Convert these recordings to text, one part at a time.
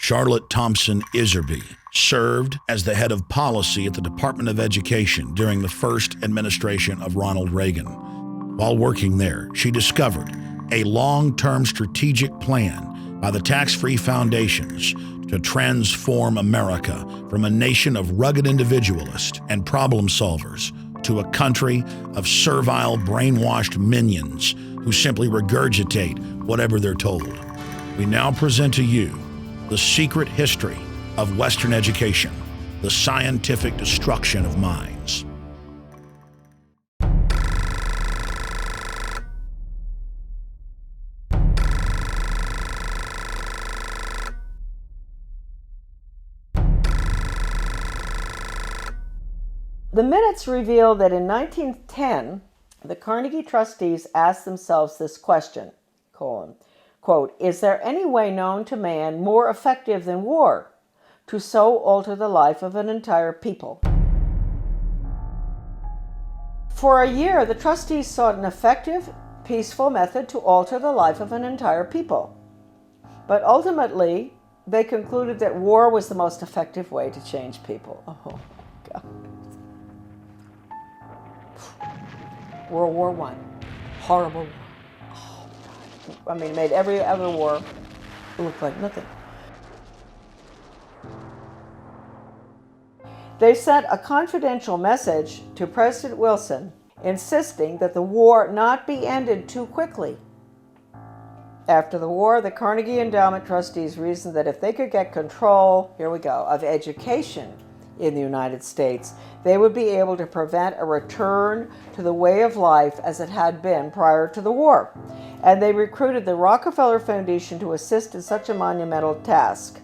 Charlotte Thompson Iserbyt served as the head of policy at the Department of Education during the first administration of Ronald Reagan. While working there, she discovered a long-term strategic plan by the tax-free foundations to transform America from a nation of rugged individualists and problem solvers to a country of servile, brainwashed minions who simply regurgitate whatever they're told. We now present to you the secret history of Western education, the scientific destruction of minds. The minutes reveal that in 1910, the Carnegie trustees asked themselves this question, quote, "Is there any way known to man more effective than war to so alter the life of an entire people?" For a year, the trustees sought an effective, peaceful method to alter the life of an entire people. But ultimately, they concluded that war was the most effective way to change people. Oh, God. World War I, horrible war. Oh, God. I mean, it made every other war look like nothing. They sent a confidential message to President Wilson insisting that the war not be ended too quickly. After the war, the Carnegie Endowment trustees reasoned that if they could get control, here we go, of education in the United States, they would be able to prevent a return to the way of life as it had been prior to the war. And they recruited the Rockefeller Foundation to assist in such a monumental task.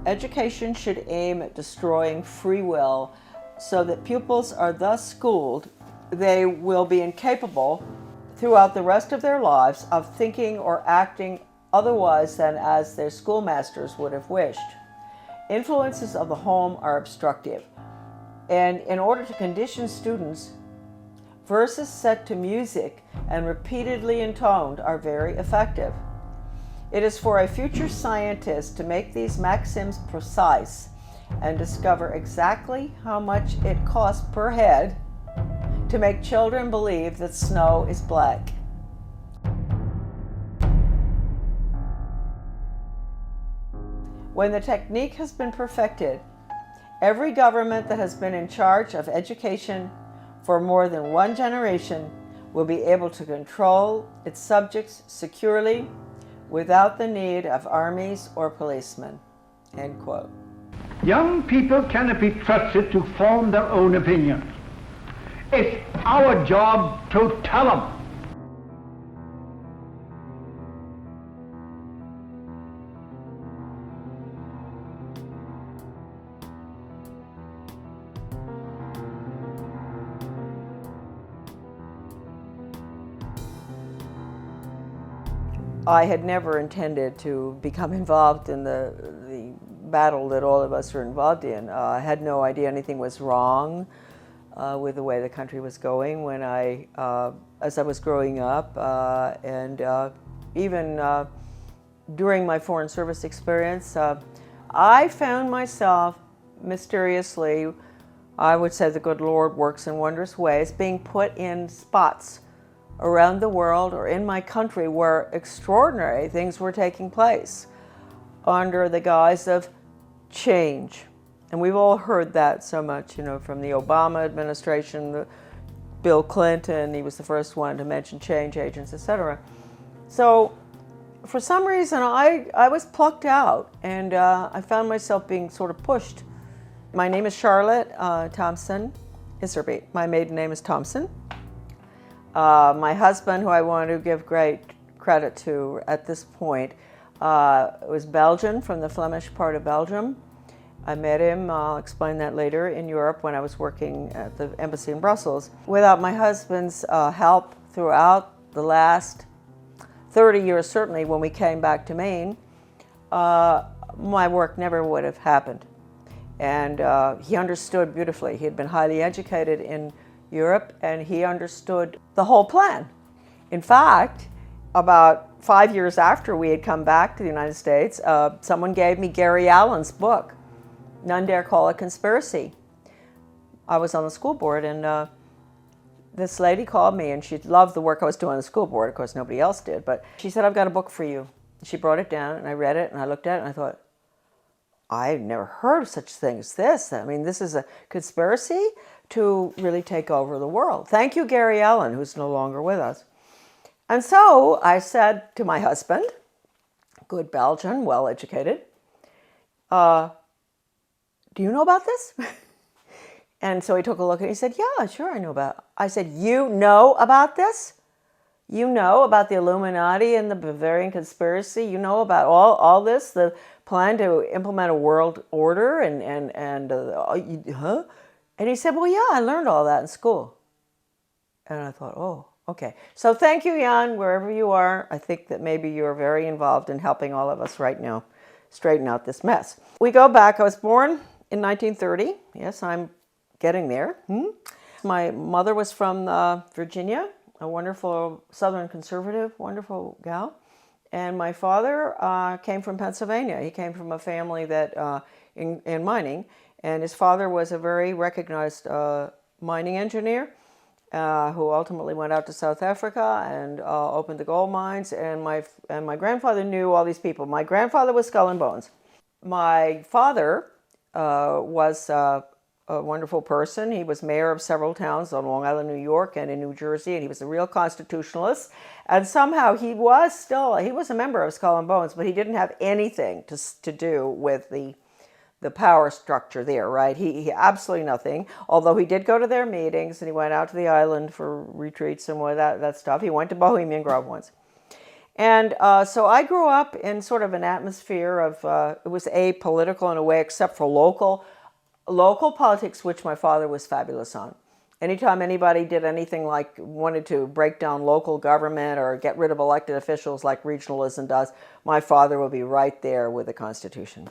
Education should aim at destroying free will so that pupils are thus schooled they will be incapable throughout the rest of their lives of thinking or acting otherwise than as their schoolmasters would have wished. Influences of the home are obstructive, and in order to condition students, verses set to music and repeatedly intoned are very effective. It is for a future scientist to make these maxims precise and discover exactly how much it costs per head to make children believe that snow is black. When the technique has been perfected, every government that has been in charge of education for more than one generation will be able to control its subjects securely without the need of armies or policemen." End quote. Young people cannot be trusted to form their own opinions. It's our job to tell them. I had never intended to become involved in the battle that all of us are involved in. I had no idea anything was wrong with the way the country was going when as I was growing up, and even during my Foreign Service experience, I found myself mysteriously, I would say the good Lord works in wondrous ways, being put in spots around the world or in my country where extraordinary things were taking place under the guise of change. And we've all heard that so much, from the Obama administration, Bill Clinton, he was the first one to mention change agents, etc. So for some reason, I was plucked out, and I found myself being sort of pushed. My name is Charlotte Thompson Iserbyt. My maiden name is Thompson. My husband, who I want to give great credit to at this point, was Belgian, from the Flemish part of Belgium. I met him, I'll explain that later, in Europe when I was working at the embassy in Brussels. Without my husband's help throughout the last 30 years, certainly when we came back to Maine, my work never would have happened. And he understood beautifully. He had been highly educated in Europe, and he understood the whole plan. In fact, about 5 years after we had come back to the United States, someone gave me Gary Allen's book, None Dare Call It Conspiracy. I was on the school board, and this lady called me, and she loved the work I was doing on the school board. Of course, nobody else did, but she said, I've got a book for you. She brought it down, and I read it, and I looked at it, and I thought, I've never heard of such thing as this. I mean, this is a conspiracy to really take over the world. Thank you, Gary Allen, who's no longer with us. And so I said to my husband, good Belgian, well-educated, do you know about this? And so he took a look and he said, yeah, sure, I know about it. I said, you know about this? You know about the Illuminati and the Bavarian conspiracy? You know about all this, the plan to implement a world order huh? And he said, well, yeah, I learned all that in school. And I thought, oh, okay. So thank you, Jan, wherever you are. I think that maybe you're very involved in helping all of us right now straighten out this mess. We go back. I was born in 1930. Yes, I'm getting there. My mother was from Virginia, a wonderful Southern conservative, wonderful gal. And my father came from Pennsylvania. He came from a family that in mining, and his father was a very recognized mining engineer who ultimately went out to South Africa and opened the gold mines. And my grandfather knew all these people. My grandfather was Skull and Bones. My father was a wonderful person. He was mayor of several towns on Long Island, New York, and in New Jersey, and he was a real constitutionalist. And somehow he was a member of Skull and Bones, but he didn't have anything to do with the power structure there, right? He absolutely nothing, although he did go to their meetings, and he went out to the island for retreats and all that stuff. He went to Bohemian Grove once. And so I grew up in sort of an atmosphere of, it was apolitical in a way, except for local politics, which my father was fabulous on. Anytime anybody did anything like wanted to break down local government or get rid of elected officials like regionalism does, my father would be right there with the Constitution.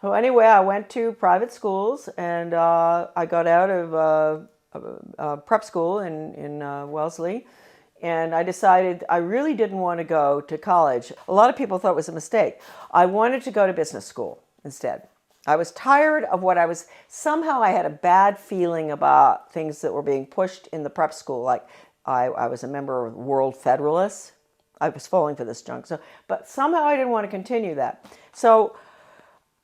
So anyway, I went to private schools, and I got out of prep school in Wellesley, and I decided I really didn't want to go to college. A lot of people thought it was a mistake. I wanted to go to business school instead. I was tired of somehow I had a bad feeling about things that were being pushed in the prep school. Like I was a member of World Federalists. I was falling for this junk. But somehow I didn't want to continue that. So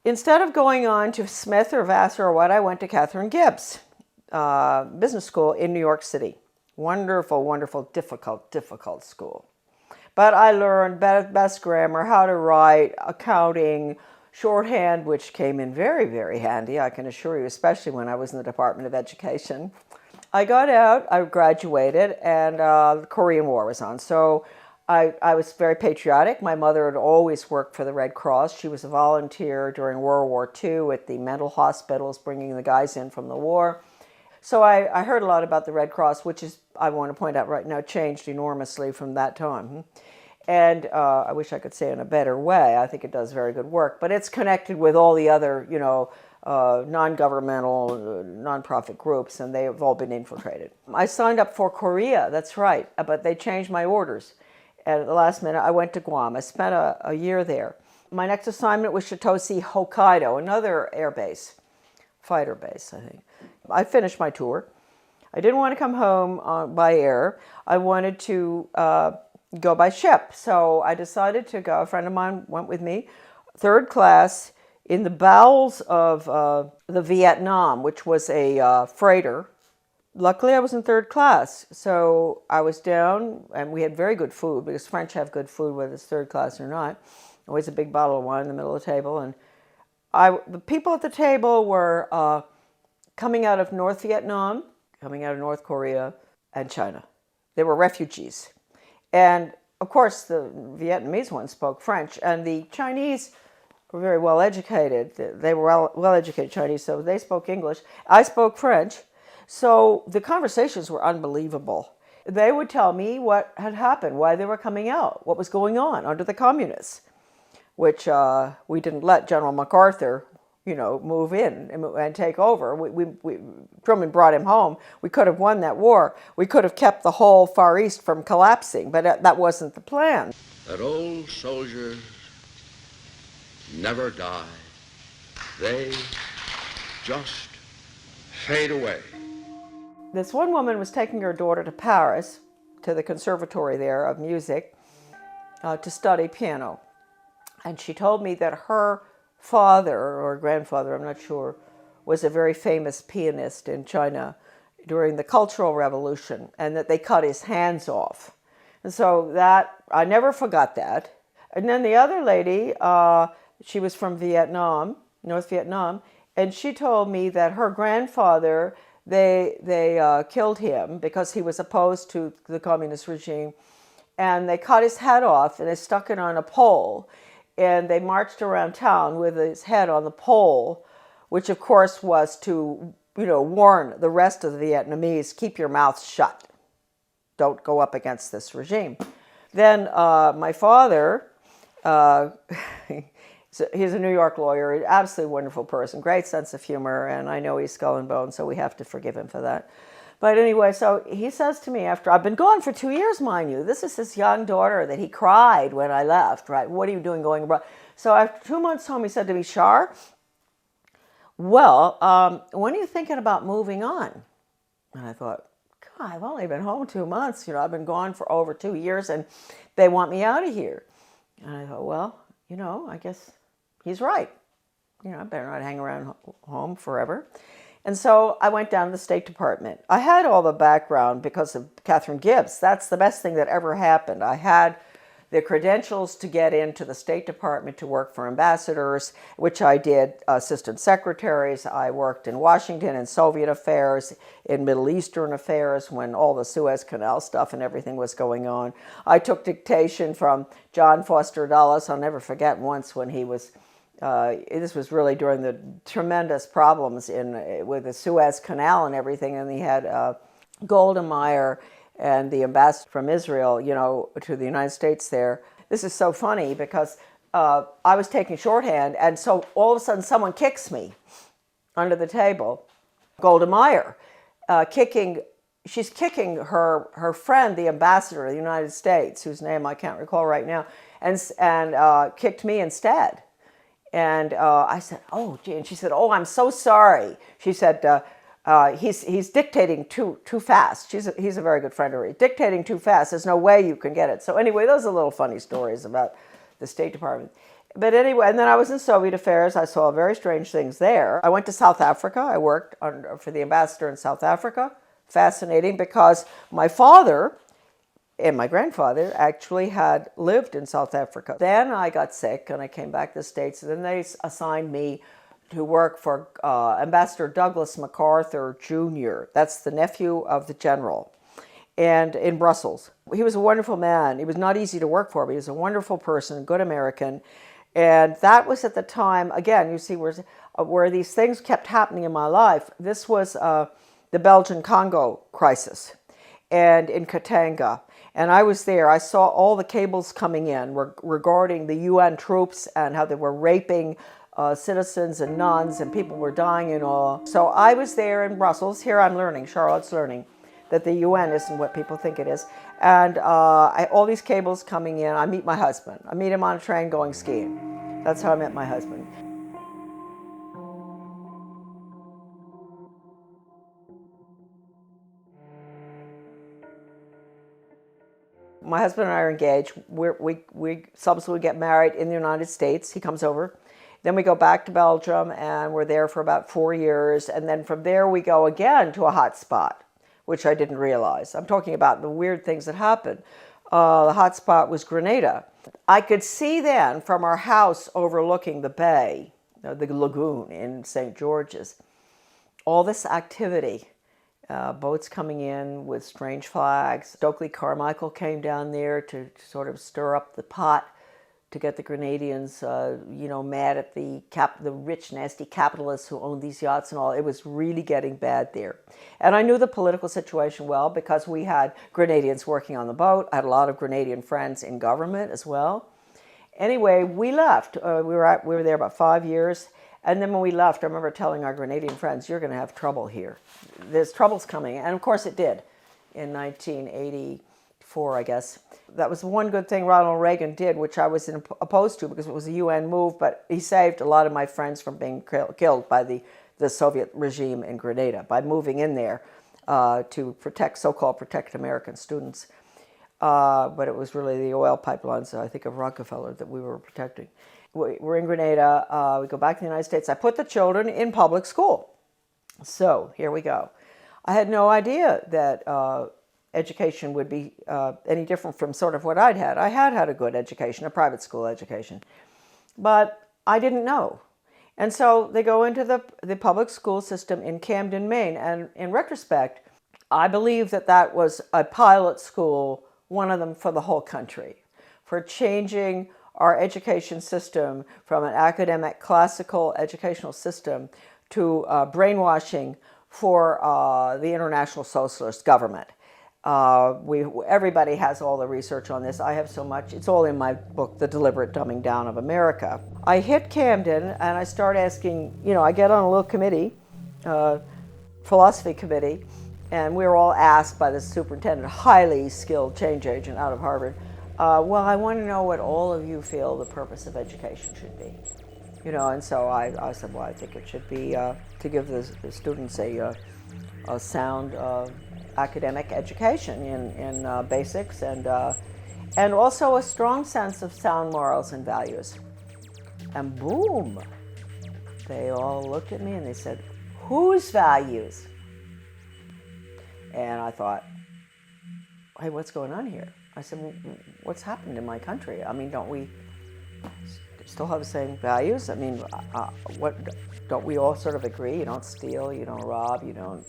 instead of going on to Smith or Vassar or what, I went to Catherine Gibbs Business School in New York City. Wonderful, wonderful, difficult school. But I learned best grammar, how to write, accounting, shorthand, which came in very, very handy, I can assure you, especially when I was in the Department of Education. I got out, I graduated, and the Korean War was on. So I was very patriotic. My mother had always worked for the Red Cross. She was a volunteer during World War II at the mental hospitals, bringing the guys in from the war. So I heard a lot about the Red Cross, which is, I want to point out right now, changed enormously from that time. And I wish I could say in a better way. I think it does very good work. But it's connected with all the other, non-governmental, nonprofit groups, and they have all been infiltrated. I signed up for Korea, that's right, but they changed my orders. And at the last minute, I went to Guam. I spent a year there. My next assignment was Shitoshi, Hokkaido, another air base, fighter base, I think. I finished my tour. I didn't want to come home by air. I wanted to go by ship. So I decided to go. A friend of mine went with me, third class, in the bowels of the Vietnam, which was a freighter. Luckily, I was in third class. So I was down, and we had very good food, because French have good food, whether it's third class or not. Always a big bottle of wine in the middle of the table. And the people at the table were coming out of North Vietnam, coming out of North Korea, and China. They were refugees. And, of course, the Vietnamese ones spoke French, and the Chinese were very well educated. They were well educated Chinese, so they spoke English. I spoke French, so the conversations were unbelievable. They would tell me what had happened, why they were coming out, what was going on under the communists, which we didn't let General MacArthur, move in and take over. Truman brought him home. We could have won that war. We could have kept the whole Far East from collapsing, but that wasn't the plan. that old soldiers never die. They just fade away. This one woman was taking her daughter to Paris, to the conservatory there of music, to study piano. And she told me that her father, or grandfather, I'm not sure, was a very famous pianist in China during the Cultural Revolution, and that they cut his hands off. And so that, I never forgot that. And then the other lady, she was from Vietnam, North Vietnam, and she told me that her grandfather, they killed him because he was opposed to the communist regime, and they cut his head off and they stuck it on a pole, and they marched around town with his head on the pole, which of course was to, warn the rest of the Vietnamese, keep your mouth shut. Don't go up against this regime. Then my father, he's a New York lawyer, an absolutely wonderful person, great sense of humor, and I know he's skull and bone, so we have to forgive him for that. But anyway, so he says to me after, I've been gone for 2 years, mind you. This is his young daughter that he cried when I left, right? What are you doing going abroad? So after 2 months home, he said to me, Shar, well, when are you thinking about moving on? And I thought, God, I've only been home 2 months. I've been gone for over 2 years, and they want me out of here. And I thought, well, I guess he's right. I better not hang around home forever. And so I went down to the State Department. I had all the background because of Catherine Gibbs. That's the best thing that ever happened. I had the credentials to get into the State Department to work for ambassadors, which I did, assistant secretaries. I worked in Washington in Soviet affairs, in Middle Eastern affairs when all the Suez Canal stuff and everything was going on. I took dictation from John Foster Dulles. I'll never forget once when he was, this was really during the tremendous problems with the Suez Canal and everything, and he had Golda Meir and the ambassador from Israel, to the United States there. This is so funny because I was taking shorthand, and so all of a sudden someone kicks me under the table. Golda Meir, she's kicking her friend, the ambassador of the United States, whose name I can't recall right now, and kicked me instead. And I said, oh, gee. And she said, oh, I'm so sorry. She said, he's dictating too fast. He's a very good friend of hers. Dictating too fast. There's no way you can get it. So anyway, those are little funny stories about the State Department. But anyway, and then I was in Soviet affairs. I saw very strange things there. I went to South Africa. I worked for the ambassador in South Africa. Fascinating because my father and my grandfather actually had lived in South Africa. Then I got sick and I came back to the States. And then they assigned me to work for Ambassador Douglas MacArthur Jr. That's the nephew of the general, and in Brussels. He was a wonderful man. He was not easy to work for, but he was a wonderful person, good American. And that was at the time, again, you see where these things kept happening in my life. This was the Belgian-Congo crisis, and in Katanga. And I was there. I saw all the cables coming in regarding the UN troops and how they were raping citizens and nuns, and people were dying and all. So I was there in Brussels. Here I'm learning, Charlotte's learning, that the UN isn't what people think it is. And all these cables coming in. I meet my husband. I meet him on a train going skiing. That's how I met my husband. My husband and I are engaged. We subsequently get married in the United States. He comes over. Then we go back to Belgium, and we're there for about 4 years. And then from there, we go again to a hot spot, which I didn't realize. I'm talking about the weird things that happened. The hot spot was Grenada. I could see then from our house overlooking the bay, the lagoon in St. George's, all this activity. Boats coming in with strange flags. Stokely Carmichael came down there to sort of stir up the pot to get the Grenadians, mad at the rich, nasty capitalists who owned these yachts and all. It was really getting bad there. And I knew the political situation well because we had Grenadians working on the boat. I had a lot of Grenadian friends in government as well. Anyway, we left. We were there about 5 years. And then when we left, I remember telling our Grenadian friends, you're going to have trouble here. There's troubles coming. And of course it did. In 1984 4, I guess. That was one good thing Ronald Reagan did, which I was opposed to because it was a UN move, but he saved a lot of my friends from being killed by the Soviet regime in Grenada by moving in there to protect, so-called protect American students. But it was really the oil pipelines, I think, of Rockefeller that we were protecting. We're in Grenada. We go back to the United States. I put the children in public school. So here we go. I had no idea that education would be any different from sort of what I'd had. I had a good education, a private school education, but I didn't know. And so they go into the public school system in Camden, Maine. And in retrospect, I believe that was a pilot school, one of them for the whole country, for changing our education system from an academic classical educational system to brainwashing for the international socialist government. Everybody has all the research on this. I have so much. It's all in my book, The Deliberate Dumbing Down of America. I hit Camden and I start asking, I get on a little committee, philosophy committee, and we were all asked by the superintendent, highly skilled change agent out of Harvard, well, I want to know what all of you feel the purpose of education should be. And so I said, well, I think it should be to give the students a sound academic education in basics and also a strong sense of sound morals and values. And boom, they all looked at me and they said, whose values? And I thought, hey, what's going on here? I said, well, what's happened in my country? I mean, don't we still have the same values? I mean, what don't we all sort of agree? You don't steal, you don't rob, you don't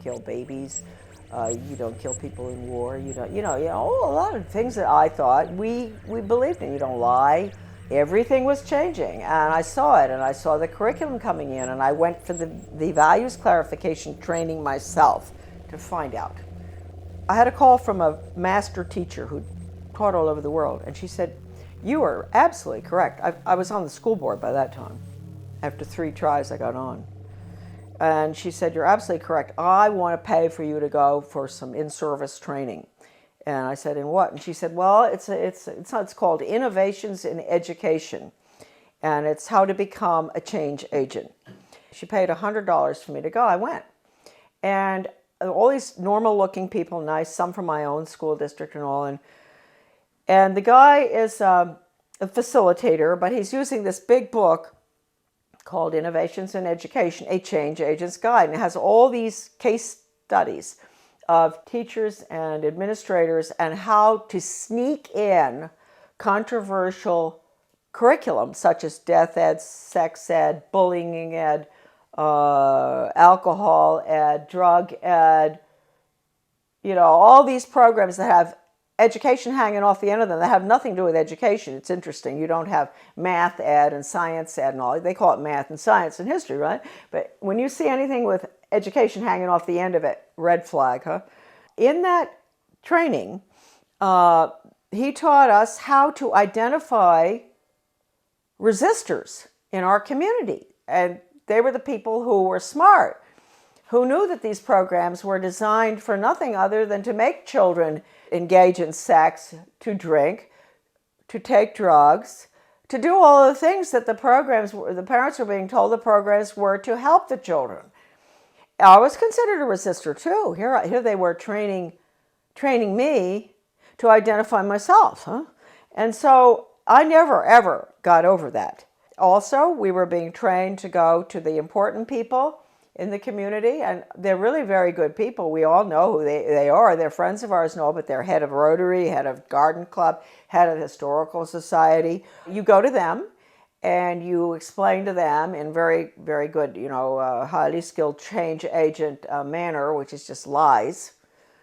kill babies, you don't kill people in war, you don't, a lot of things that I thought we believed in. You don't lie. Everything was changing, and I saw it, and I saw the curriculum coming in, and I went for the values clarification training myself to find out. I had a call from a master teacher who taught all over the world, and she said, you are absolutely correct. I was on the school board by that time. After 3 tries, I got on. And she said, you're absolutely correct. I want to pay for you to go for some in-service training. And I said, in what? And she said, well, it's called Innovations in Education, and it's how to become a change agent. She paid $100 for me to go. I went. And all these normal-looking people, nice, some from my own school district and all, and the guy is a facilitator, but he's using this big book called Innovations in Education, a Change Agent's Guide, and it has all these case studies of teachers and administrators and how to sneak in controversial curriculum such as death ed, sex ed, bullying ed, alcohol ed, drug ed, all these programs that have education hanging off the end of them that have nothing to do with education. It's interesting. You don't have math ed and science ed and all. They call it math and science and history, right? But when you see anything with education hanging off the end of it, red flag, huh? In that training, he taught us how to identify resistors in our community. And they were the people who were smart, who knew that these programs were designed for nothing other than to make children engage in sex, to drink, to take drugs, to do all the things that the parents were being told the programs were to help the children. I was considered a resistor too. Here they were training me to identify myself, huh? And so I never, ever got over that. Also, we were being trained to go to the important people in the community, and they're really very good people. We all know who they are. They're friends of ours and all, but they're head of Rotary, head of Garden Club, head of Historical Society. You go to them and you explain to them in very, very good, highly skilled change agent manner, which is just lies,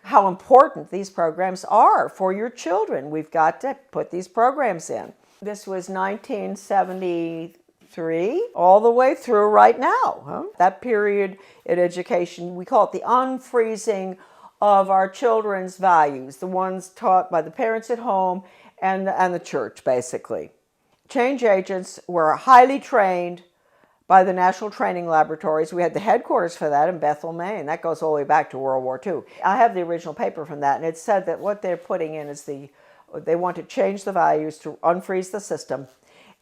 how important these programs are for your children. We've got to put these programs in. This was 1973, all the way through right now. Huh? That period in education, we call it the unfreezing of our children's values, the ones taught by the parents at home and the church, basically. Change agents were highly trained by the National Training Laboratories. We had the headquarters for that in Bethel, Maine. That goes all the way back to World War II. I have the original paper from that, and it said that what they're putting in is they want to change the values to unfreeze the system,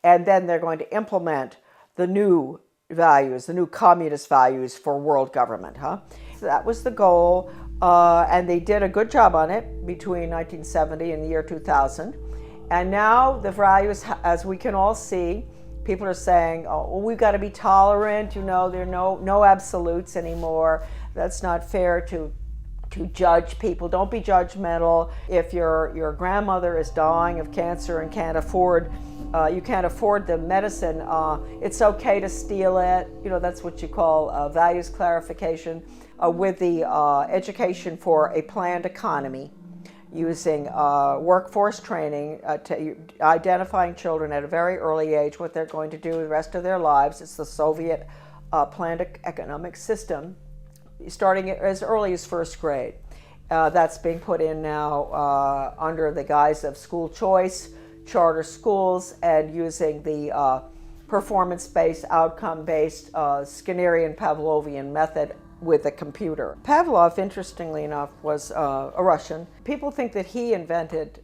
and then they're going to implement the new values, the new communist values for world government. So that was the goal, and they did a good job on it between 1970 and the year 2000. And now the values, as we can all see, people are saying, oh, well, we've got to be tolerant, there are no absolutes anymore. That's not fair to judge people. Don't be judgmental. If your grandmother is dying of cancer and you can't afford the medicine, it's okay to steal it. That's what you call values clarification. With the education for a planned economy, using workforce training, identifying children at a very early age, what they're going to do the rest of their lives. It's the Soviet planned economic system, starting as early as first grade. That's being put in now under the guise of school choice, charter schools, and using the performance-based, outcome-based Skinnerian Pavlovian method with a computer. Pavlov, interestingly enough, was a Russian. People think that he invented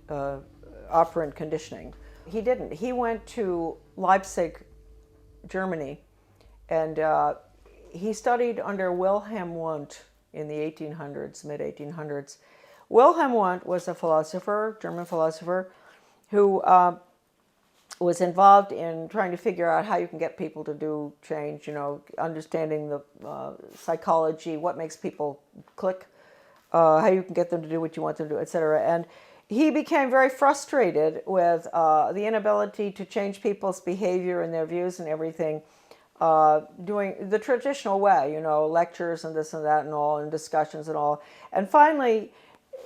operant conditioning. He didn't. He went to Leipzig, Germany, and he studied under Wilhelm Wundt in the 1800s, mid-1800s. Wilhelm Wundt was a philosopher, German philosopher, who was involved in trying to figure out how you can get people to do change, understanding the psychology, what makes people click, how you can get them to do what you want them to do, etc. And he became very frustrated with the inability to change people's behavior and their views and everything, doing the traditional way, lectures and this and that and all, and discussions and all. And finally,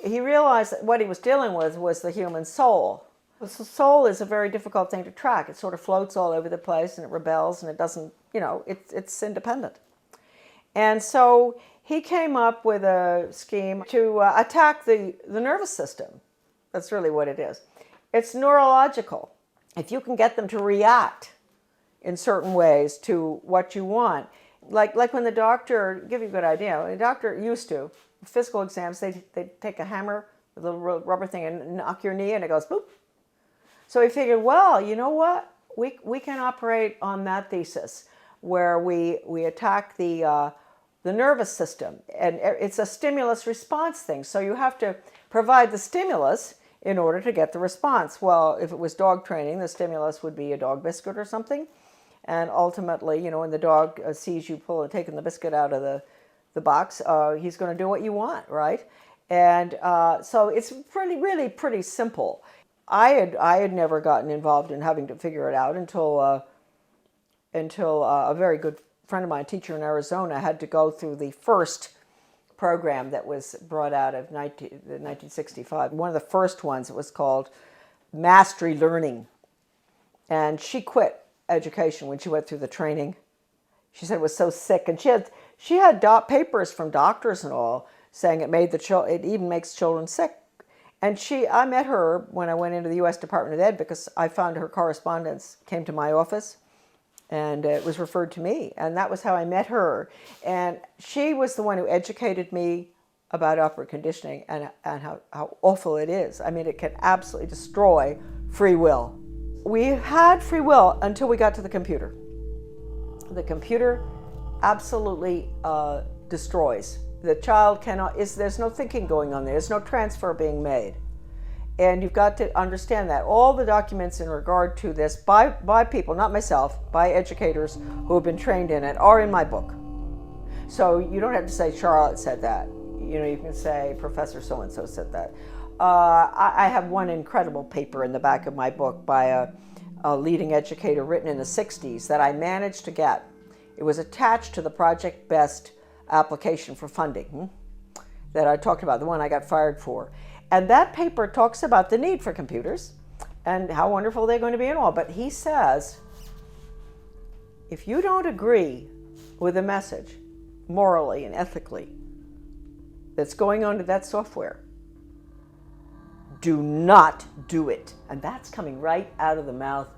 he realized that what he was dealing with was the human soul. The soul is a very difficult thing to track. It sort of floats all over the place and it rebels and it doesn't, it's independent. And so he came up with a scheme to attack the nervous system. That's really what it is. It's neurological. If you can get them to react in certain ways to what you want, like when the doctor, give you a good idea, the doctor used to, physical exams, they take a hammer, a little rubber thing, and knock your knee and it goes boop. So he figured, well, you know what? We can operate on that thesis where we attack the nervous system. And it's a stimulus response thing. So you have to provide the stimulus in order to get the response. Well, if it was dog training, the stimulus would be a dog biscuit or something. And ultimately, when the dog sees you taking the biscuit out of the box, he's going to do what you want, right? And so it's really pretty simple. I had never gotten involved in having to figure it out until a very good friend of mine, a teacher in Arizona, had to go through the first program that was brought out of 1965. One of the first ones, it was called Mastery Learning. And she quit education when she went through the training. She said it was so sick. And she had papers from doctors and all saying it even makes children sick. And I met her when I went into the U.S. Department of Ed because I found her correspondence came to my office and it was referred to me. And that was how I met her. And she was the one who educated me about operant conditioning and how awful it is. I mean, it can absolutely destroy free will. We had free will until we got to the computer. The computer absolutely destroys. The child there's no thinking going on there. There's no transfer being made. And you've got to understand that. All the documents in regard to this by people, not myself, by educators who have been trained in it, are in my book. So you don't have to say Charlotte said that. You can say Professor so-and-so said that. I have one incredible paper in the back of my book by a leading educator written in the 60s that I managed to get. It was attached to the Project Best application for funding that I talked about, the one I got fired for. And that paper talks about the need for computers and how wonderful they're going to be and all. But he says, if you don't agree with the message morally and ethically that's going on to that software, do not do it. And that's coming right out of the mouth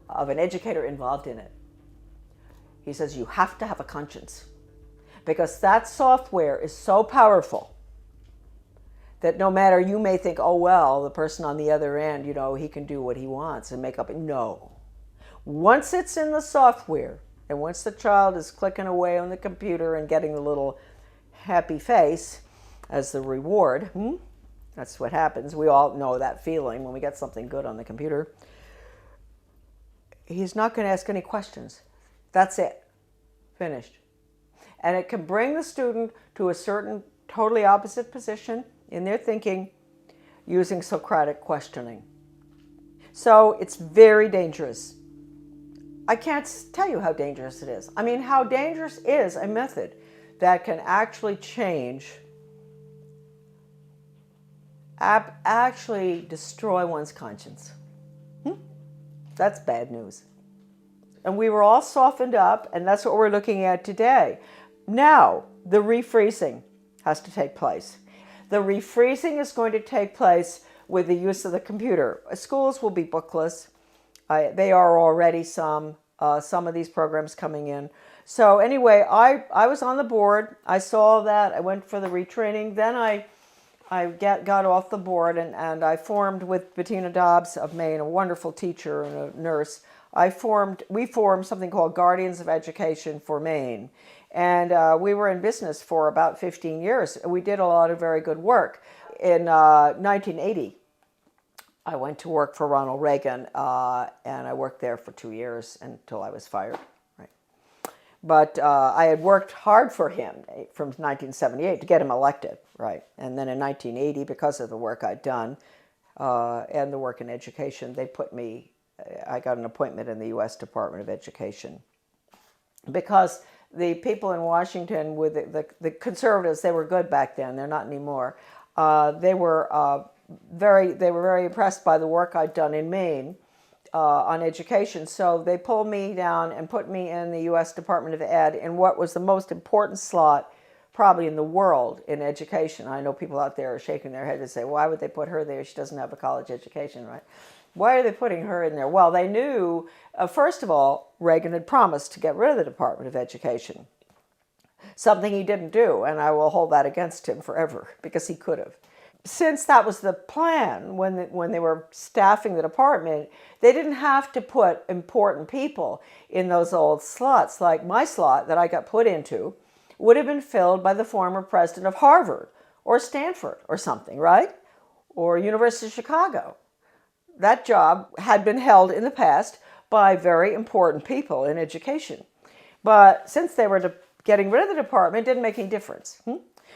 of an educator involved in it. He says, you have to have a conscience, because that software is so powerful that no matter, you may think, oh, well, the person on the other end, you know, he can do what he wants and make up. No. Once it's in the software, and once the child is clicking away on the computer and getting the little happy face as the reward, that's what happens. We all know that feeling when we get something good on the computer. He's not going to ask any questions. That's it. Finished. And it can bring the student to a certain totally opposite position in their thinking using Socratic questioning. So it's very dangerous. I can't tell you how dangerous it is. I mean, how dangerous is a method that can actually change, actually destroy one's conscience. That's bad news. And we were all softened up, and that's what we're looking at today. Now, the refreezing has to take place. The refreezing is going to take place with the use of the computer. Schools will be bookless. They are already some of these programs coming in. So anyway, I was on the board. I saw that. I went for the retraining. Then I got off the board, and I formed with Bettina Dobbs of Maine, a wonderful teacher and a nurse. We formed something called Guardians of Education for Maine. And we were in business for about 15 years. We did a lot of very good work. In 1980, I went to work for Ronald Reagan, and I worked there for 2 years until I was fired. Right. But I had worked hard for him from 1978 to get him elected. Right. And then in 1980, because of the work I'd done and the work in education, I got an appointment in the U.S. Department of Education. Because the people in Washington, with the conservatives, they were good back then. They're not anymore. They were very impressed by the work I'd done in Maine on education. So they pulled me down and put me in the U.S. Department of Ed in what was the most important slot probably in the world in education. I know people out there are shaking their head and say, why would they put her there? She doesn't have a college education, right? Why are they putting her in there? Well, they knew, first of all, Reagan had promised to get rid of the Department of Education, something he didn't do, and I will hold that against him forever, because he could have. Since that was the plan, when they were staffing the department, they didn't have to put important people in those old slots. Like my slot that I got put into would have been filled by the former president of Harvard or Stanford or something, right? Or University of Chicago. That job had been held in the past by very important people in education. But since they were getting rid of the department, it didn't make any difference.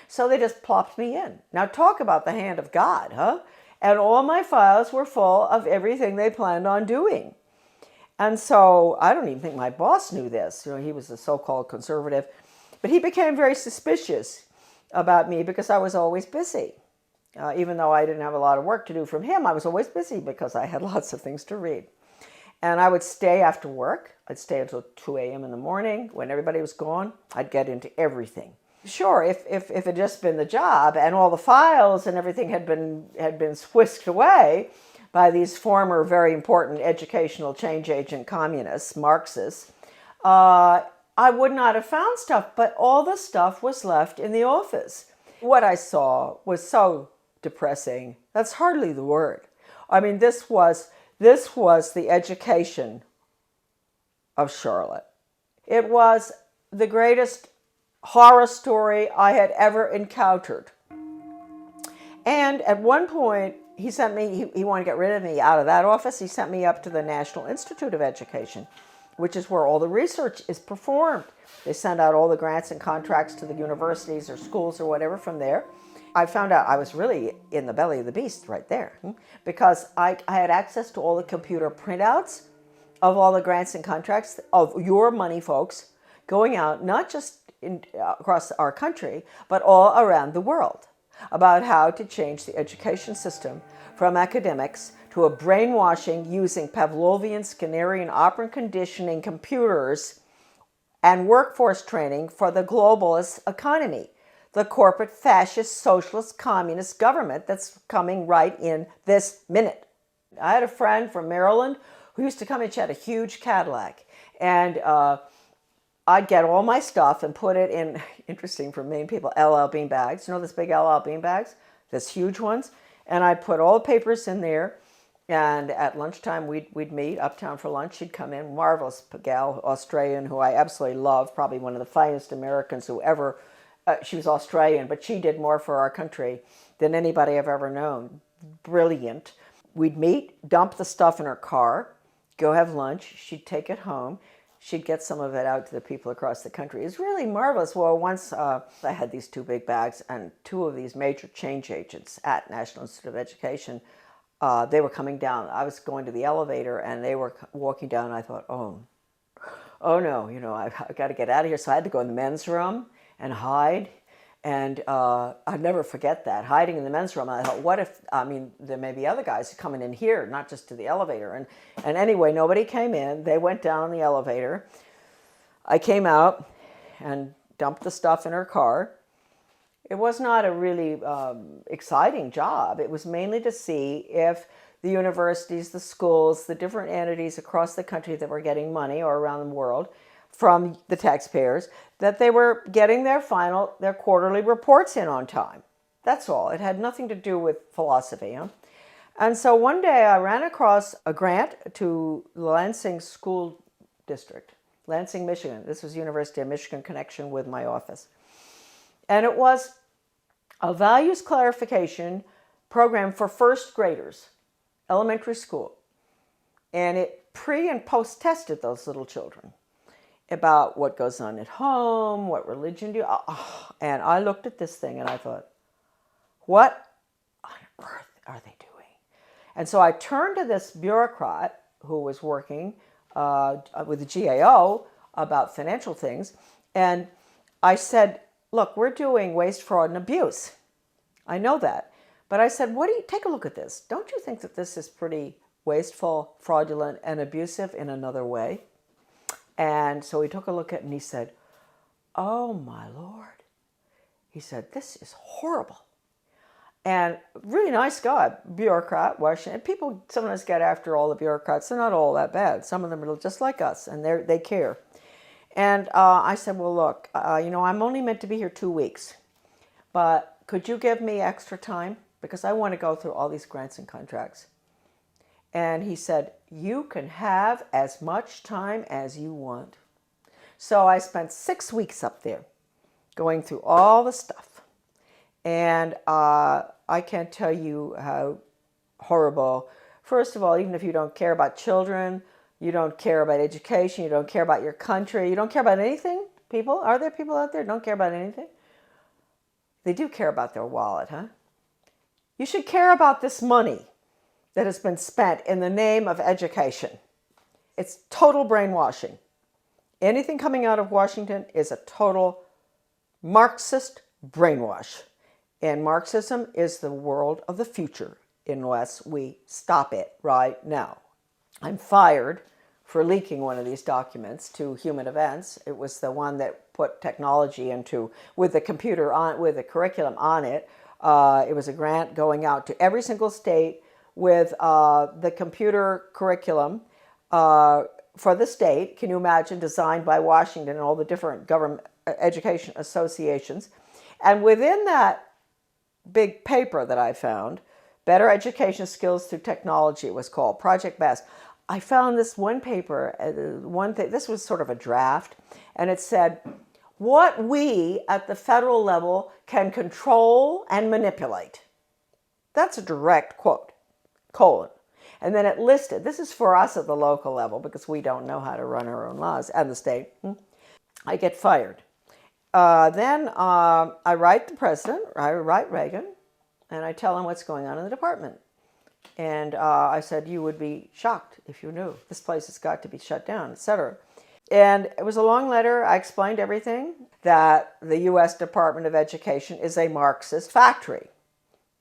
So they just plopped me in. Now talk about the hand of God, huh? And all my files were full of everything they planned on doing. And so I don't even think my boss knew this. You know, he was a so-called conservative. But he became very suspicious about me because I was always busy. Even though I didn't have a lot of work to do from him, I was always busy because I had lots of things to read. And I would stay after work. I'd stay until 2 a.m. in the morning. When everybody was gone, I'd get into everything. Sure, if it had just been the job and all the files and everything had been whisked away by these former very important educational change agent communists, Marxists, I would not have found stuff, but all the stuff was left in the office. What I saw was so depressing. That's hardly the word. I mean, this was the education of Charlotte. It was the greatest horror story I had ever encountered. And at one point, he wanted to get rid of me out of that office. He sent me up to the National Institute of Education, which is where all the research is performed. They send out all the grants and contracts to the universities or schools or whatever from there. I found out I was really in the belly of the beast right there, because I had access to all the computer printouts of all the grants and contracts of your money folks going out, not just across our country, but all around the world, about how to change the education system from academics to a brainwashing using Pavlovian, Skinnerian, operant conditioning computers and workforce training for the globalist economy, the corporate fascist, socialist, communist government that's coming right in this minute. I had a friend from Maryland who used to come and she had a huge Cadillac. And I'd get all my stuff and put it in, interesting for Maine people, LL bean bags. You know those big LL bean bags? Those huge ones? And I'd put all the papers in there. And at lunchtime, we'd meet uptown for lunch. She'd come in, marvelous gal, Australian, who I absolutely love, probably one of the finest Americans who ever, she was Australian, but she did more for our country than anybody I've ever known. Brilliant. We'd meet, dump the stuff in her car, go have lunch. She'd take it home. She'd get some of it out to the people across the country. It was really marvelous. Well, once I had these 2 big bags, and 2 of these major change agents at National Institute of Education, they were coming down. I was going to the elevator, and they were walking down. And I thought, oh no, I've got to get out of here. So I had to go in the men's room and hide. And I'd never forget that, hiding in the men's room. I thought, what if, there may be other guys coming in here, not just to the elevator. And anyway, nobody came in. They went down on the elevator. I came out and dumped the stuff in her car. It was not a really exciting job. It was mainly to see if the universities, the schools, the different entities across the country that were getting money, or around the world, from the taxpayers, that they were getting their quarterly reports in on time. That's all. It had nothing to do with philosophy. Huh? And so one day I ran across a grant to Lansing School District, Lansing, Michigan. This was University of Michigan connection with my office. And it was a values clarification program for first graders, elementary school. And it pre- and post-tested those little children about what goes on at home, what religion do you... And I looked at this thing and I thought, what on earth are they doing? And so I turned to this bureaucrat who was working with the GAO about financial things, and I said, look, we're doing waste, fraud, and abuse. I know that. But I said, take a look at this. Don't you think that this is pretty wasteful, fraudulent, and abusive in another way? And so he took a look at it and he said, oh my Lord. He said, this is horrible. And really nice guy, bureaucrat, Washington. People sometimes get after all the bureaucrats. They're not all that bad. Some of them are just like us, and they care. And I said, well, look, I'm only meant to be here 2 weeks, but could you give me extra time? Because I want to go through all these grants and contracts. And he said, you can have as much time as you want. So I spent 6 weeks up there going through all the stuff. And I can't tell you how horrible. First of all, even if you don't care about children, you don't care about education, you don't care about your country, you don't care about anything, people? Are there people out there who don't care about anything? They do care about their wallet, huh? You should care about this money that has been spent in the name of education. It's total brainwashing. Anything coming out of Washington is a total Marxist brainwash. And Marxism is the world of the future unless we stop it right now. I'm fired for leaking one of these documents to Human Events. It was the one that put technology into, with the computer on, with the curriculum on it. It was a grant going out to every single state with the computer curriculum for the state. Can you imagine, designed by Washington and all the different government education associations. And within that big paper that I found, Better Education Skills Through Technology, it was called, Project BEST, I found this one paper, this was sort of a draft, and it said, what we at the federal level can control and manipulate. That's a direct quote, colon. And then it listed, this is for us at the local level because we don't know how to run our own laws, and the state. I get fired. Then I write the president, I write Reagan, and I tell him what's going on in the department. And I said, you would be shocked if you knew. This place has got to be shut down, etc. And it was a long letter. I explained everything, that the U.S. Department of Education is a Marxist factory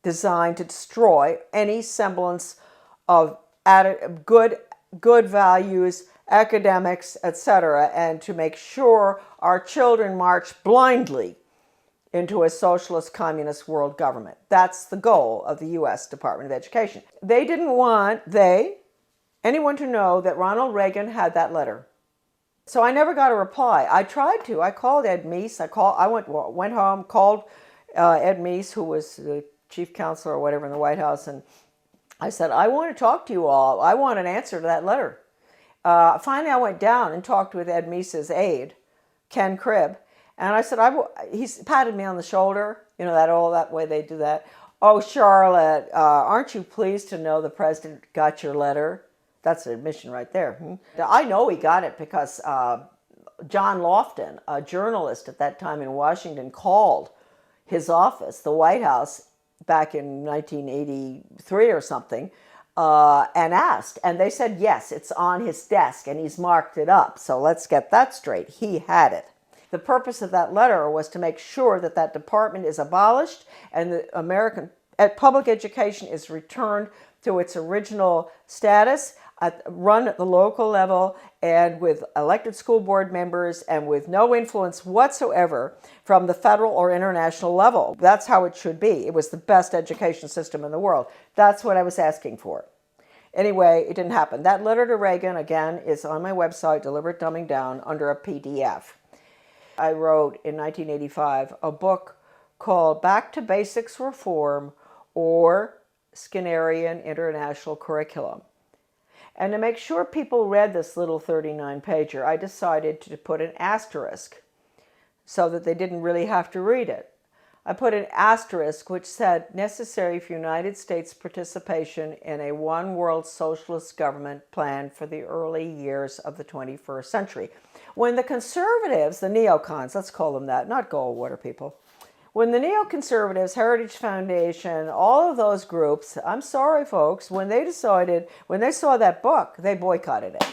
designed to destroy any semblance of good values, academics, etc., and to make sure our children march blindly into a socialist communist world government. That's the goal of the U.S. Department of Education. They didn't want anyone to know that Ronald Reagan had that letter. So I never got a reply. I tried to. I called Ed Meese. I went home, called Ed Meese, who was the chief counselor or whatever in the White House, and I said, I want to talk to you all. I want an answer to that letter. Finally, I went down and talked with Ed Meese's aide, Ken Cribb, and I said, he patted me on the shoulder, that way they do that. Oh, Charlotte, aren't you pleased to know the president got your letter? That's an admission right there. I know he got it because John Lofton, a journalist at that time in Washington, called his office, the White House, back in 1983 or something, and asked. And they said, yes, it's on his desk and he's marked it up. So let's get that straight. He had it. The purpose of that letter was to make sure that that department is abolished and the American public education is returned to its original status, run at the local level and with elected school board members and with no influence whatsoever from the federal or international level. That's how it should be. It was the best education system in the world. That's what I was asking for. Anyway, it didn't happen. That letter to Reagan, again, is on my website, Deliberate Dumbing Down, under a PDF. I wrote in 1985 a book called Back to Basics Reform or Skinnerian International Curriculum. And to make sure people read this little 39-pager, I decided to put an asterisk so that they didn't really have to read it. I put an asterisk which said, necessary for United States participation in a one-world socialist government plan for the early years of the 21st century. When the conservatives, the neocons, let's call them that, not Goldwater people, when the neoconservatives, Heritage Foundation, all of those groups, I'm sorry, folks, when they saw that book, they boycotted it.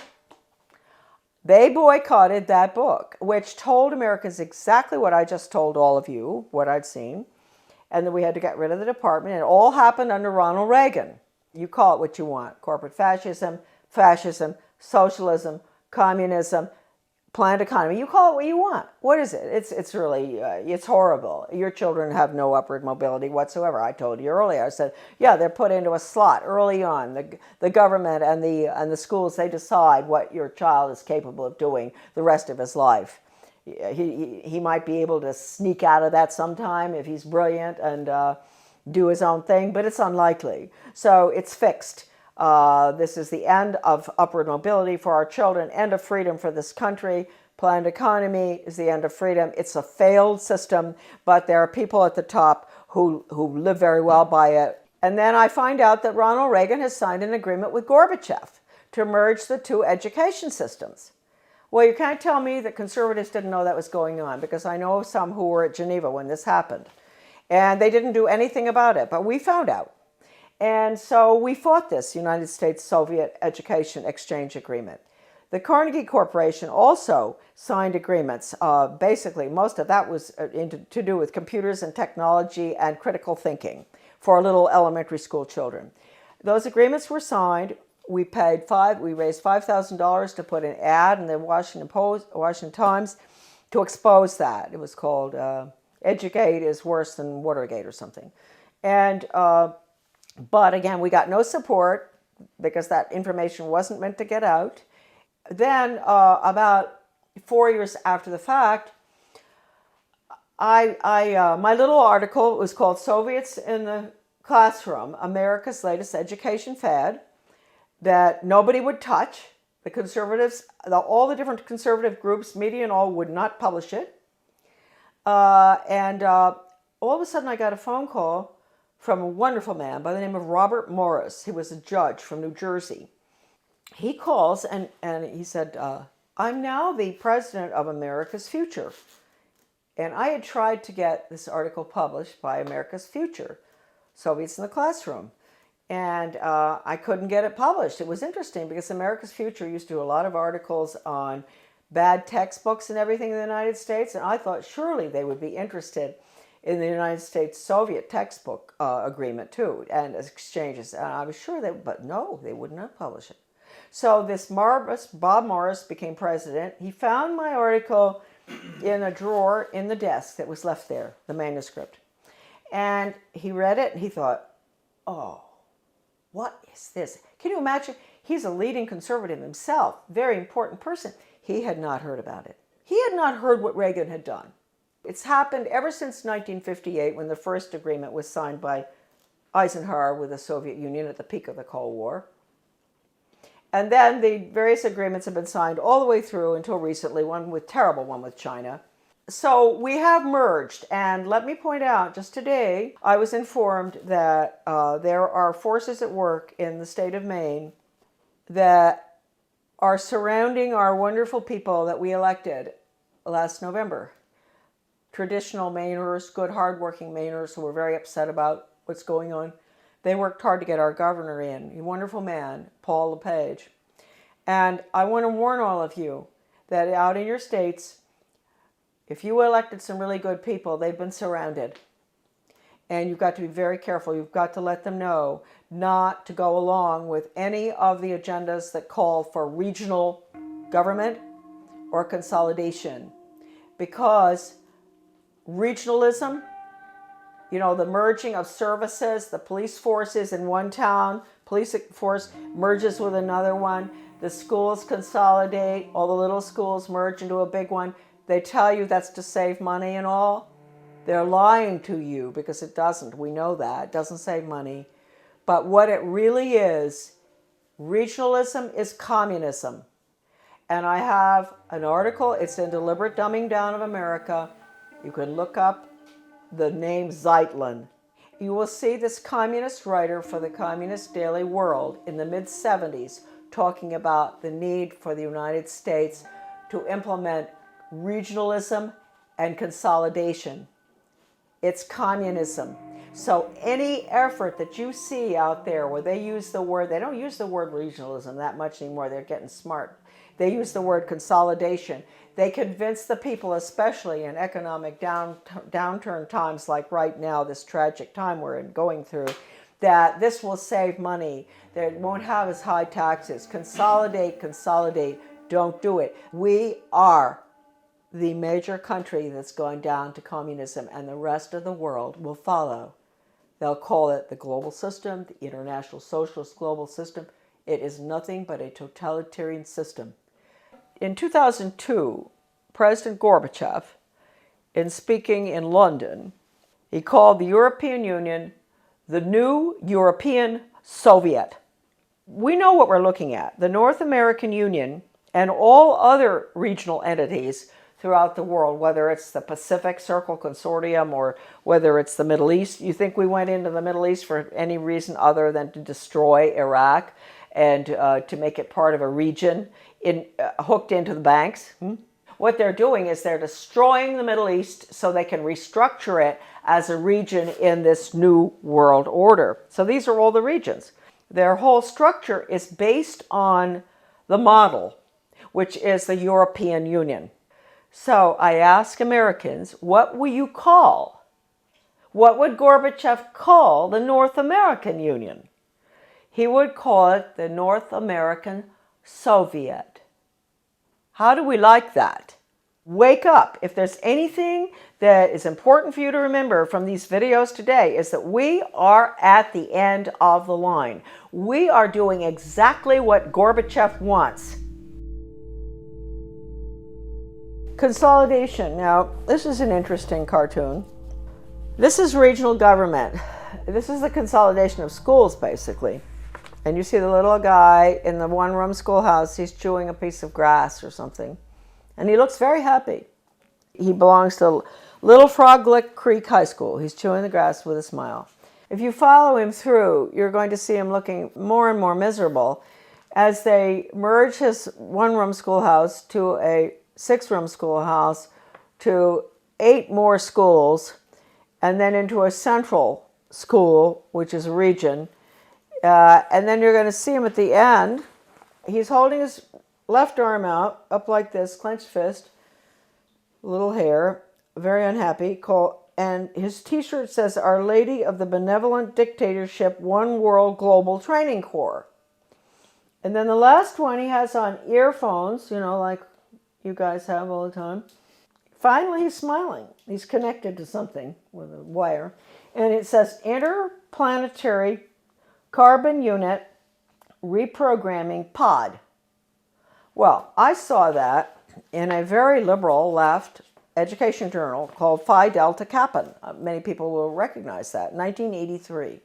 They boycotted that book, which told Americans exactly what I just told all of you, what I'd seen, and that we had to get rid of the department. It all happened under Ronald Reagan. You call it what you want. Corporate fascism, socialism, communism, planned economy. You call it what you want. What is it? It's really, it's horrible. Your children have no upward mobility whatsoever. I told you earlier. I said, yeah, they're put into a slot early on. The government and the schools, they decide what your child is capable of doing the rest of his life. He might be able to sneak out of that sometime if he's brilliant and do his own thing, but it's unlikely. So it's fixed. This is the end of upward mobility for our children, end of freedom for this country. Planned economy is the end of freedom. It's a failed system, but there are people at the top who live very well by it. And then I find out that Ronald Reagan has signed an agreement with Gorbachev to merge the two education systems. Well, you can't tell me that conservatives didn't know that was going on, because I know some who were at Geneva when this happened. And they didn't do anything about it, but we found out. And so we fought this United States-Soviet Education Exchange Agreement. The Carnegie Corporation also signed agreements. Basically, most of that was to do with computers and technology and critical thinking for little elementary school children. Those agreements were signed. We raised $5,000 to put an ad in the Washington Times to expose that. It was called Educate is Worse Than Watergate or something. And but again, we got no support because that information wasn't meant to get out. Then about 4 years after the fact, my little article was called Soviets in the Classroom, America's Latest Education Fad, that nobody would touch. The conservatives, all the different conservative groups, media and all, would not publish it. And all of a sudden I got a phone call from a wonderful man by the name of Robert Morris. He was a judge from New Jersey. He calls and he said, I'm now the president of America's Future. And I had tried to get this article published by America's Future, Soviets in the Classroom. And I couldn't get it published. It was interesting because America's Future used to do a lot of articles on bad textbooks and everything in the United States. And I thought surely they would be interested in the United States-Soviet textbook agreement too, and exchanges. And I was sure but no, they would not publish it. So this Bob Morris became president. He found my article in a drawer in the desk that was left there, the manuscript. And he read it and he thought, oh, what is this? Can you imagine? He's a leading conservative himself, very important person. He had not heard about it. He had not heard what Reagan had done. It's happened ever since 1958, when the first agreement was signed by Eisenhower with the Soviet Union at the peak of the Cold War. And then the various agreements have been signed all the way through until recently, one with China. So we have merged, and let me point out, just today, I was informed that there are forces at work in the state of Maine that are surrounding our wonderful people that we elected last November. Traditional Mainers, good, hardworking Mainers who were very upset about what's going on. They worked hard to get our governor in, a wonderful man, Paul LePage. And I want to warn all of you that out in your states, if you elected some really good people, they've been surrounded. And you've got to be very careful. You've got to let them know not to go along with any of the agendas that call for regional government or consolidation. Because regionalism, you know, the merging of services, the police forces in one town, police force merges with another one, the schools consolidate, all the little schools merge into a big one. They tell you that's to save money and all. They're lying to you because it doesn't. We know that. It doesn't save money. But what it really is, regionalism is communism. And I have an article, it's in Deliberate Dumbing Down of America. You can look up the name Zeitlin. You will see this communist writer for the Communist Daily World in the mid-70s talking about the need for the United States to implement regionalism and consolidation. It's communism. So any effort that you see out there where they use the word, they don't use the word regionalism that much anymore, they're getting smart. They use the word consolidation. They convince the people, especially in economic downturn times like right now, this tragic time we're going through, that this will save money, that it won't have as high taxes. Consolidate, consolidate, don't do it. We are the major country that's going down to communism, and the rest of the world will follow. They'll call it the global system, the international socialist global system. It is nothing but a totalitarian system. In 2002, President Gorbachev, in speaking in London, he called the European Union the new European Soviet. We know what we're looking at. The North American Union and all other regional entities throughout the world, whether it's the Pacific Circle Consortium or whether it's the Middle East. You think we went into the Middle East for any reason other than to destroy Iraq and to make it part of a region hooked into the banks? What they're doing is they're destroying the Middle East so they can restructure it as a region in this new world order. So these are all the regions. Their whole structure is based on the model, which is the European Union. So I ask Americans, what will you call? What would Gorbachev call the North American Union? He would call it the North American Soviet. How do we like that? Wake up. If there's anything that is important for you to remember from these videos today, is that we are at the end of the line. We are doing exactly what Gorbachev wants. Consolidation. Now, this is an interesting cartoon. This is regional government. This is the consolidation of schools, basically. And you see the little guy in the one-room schoolhouse, he's chewing a piece of grass or something. And he looks very happy. He belongs to Little Frog Lick Creek High School. He's chewing the grass with a smile. If you follow him through, you're going to see him looking more and more miserable as they merge his one-room schoolhouse to a six-room schoolhouse to 8 more schools, and then into a central school, which is a region. And then you're going to see him at the end. He's holding his left arm out, up like this, clenched fist, little hair, very unhappy. And his t-shirt says, Our Lady of the Benevolent Dictatorship, One World Global Training Corps. And then the last one, he has on earphones, you know, like you guys have all the time. Finally, he's smiling. He's connected to something with a wire. And it says, Interplanetary Carbon Unit Reprogramming Pod. Well, I saw that in a very liberal left education journal called Phi Delta Kappa. Many people will recognize that, 1983.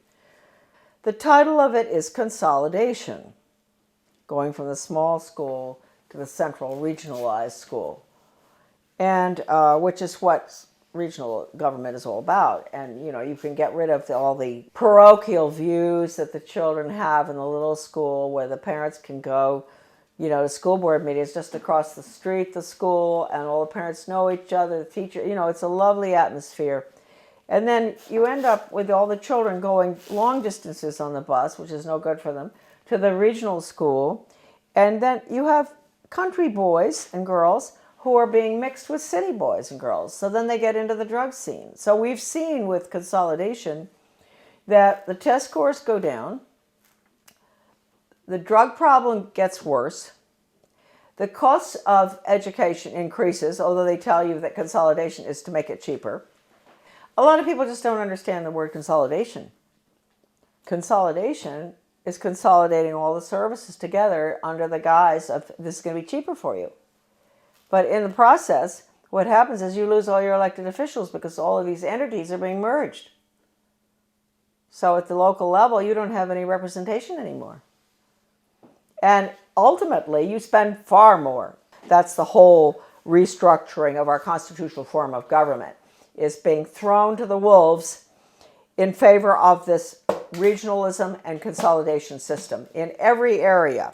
The title of it is Consolidation, going from the small school to the central regionalized school, and which is what regional government is all about. And you can get rid of all the parochial views that the children have in the little school, where the parents can go to school board meetings just across the street, the school, and all the parents know each other, the teacher, it's a lovely atmosphere. And then you end up with all the children going long distances on the bus, which is no good for them, to the regional school. And then you have country boys and girls who are being mixed with city boys and girls. So then they get into the drug scene. So we've seen with consolidation that the test scores go down, the drug problem gets worse, the cost of education increases, although they tell you that consolidation is to make it cheaper. A lot of people just don't understand the word consolidation. Consolidation is consolidating all the services together under the guise of this is going to be cheaper for you. But in the process, what happens is you lose all your elected officials because all of these entities are being merged. So at the local level, you don't have any representation anymore. And ultimately, you spend far more. That's the whole restructuring of our constitutional form of government, is being thrown to the wolves in favor of this regionalism and consolidation system in every area.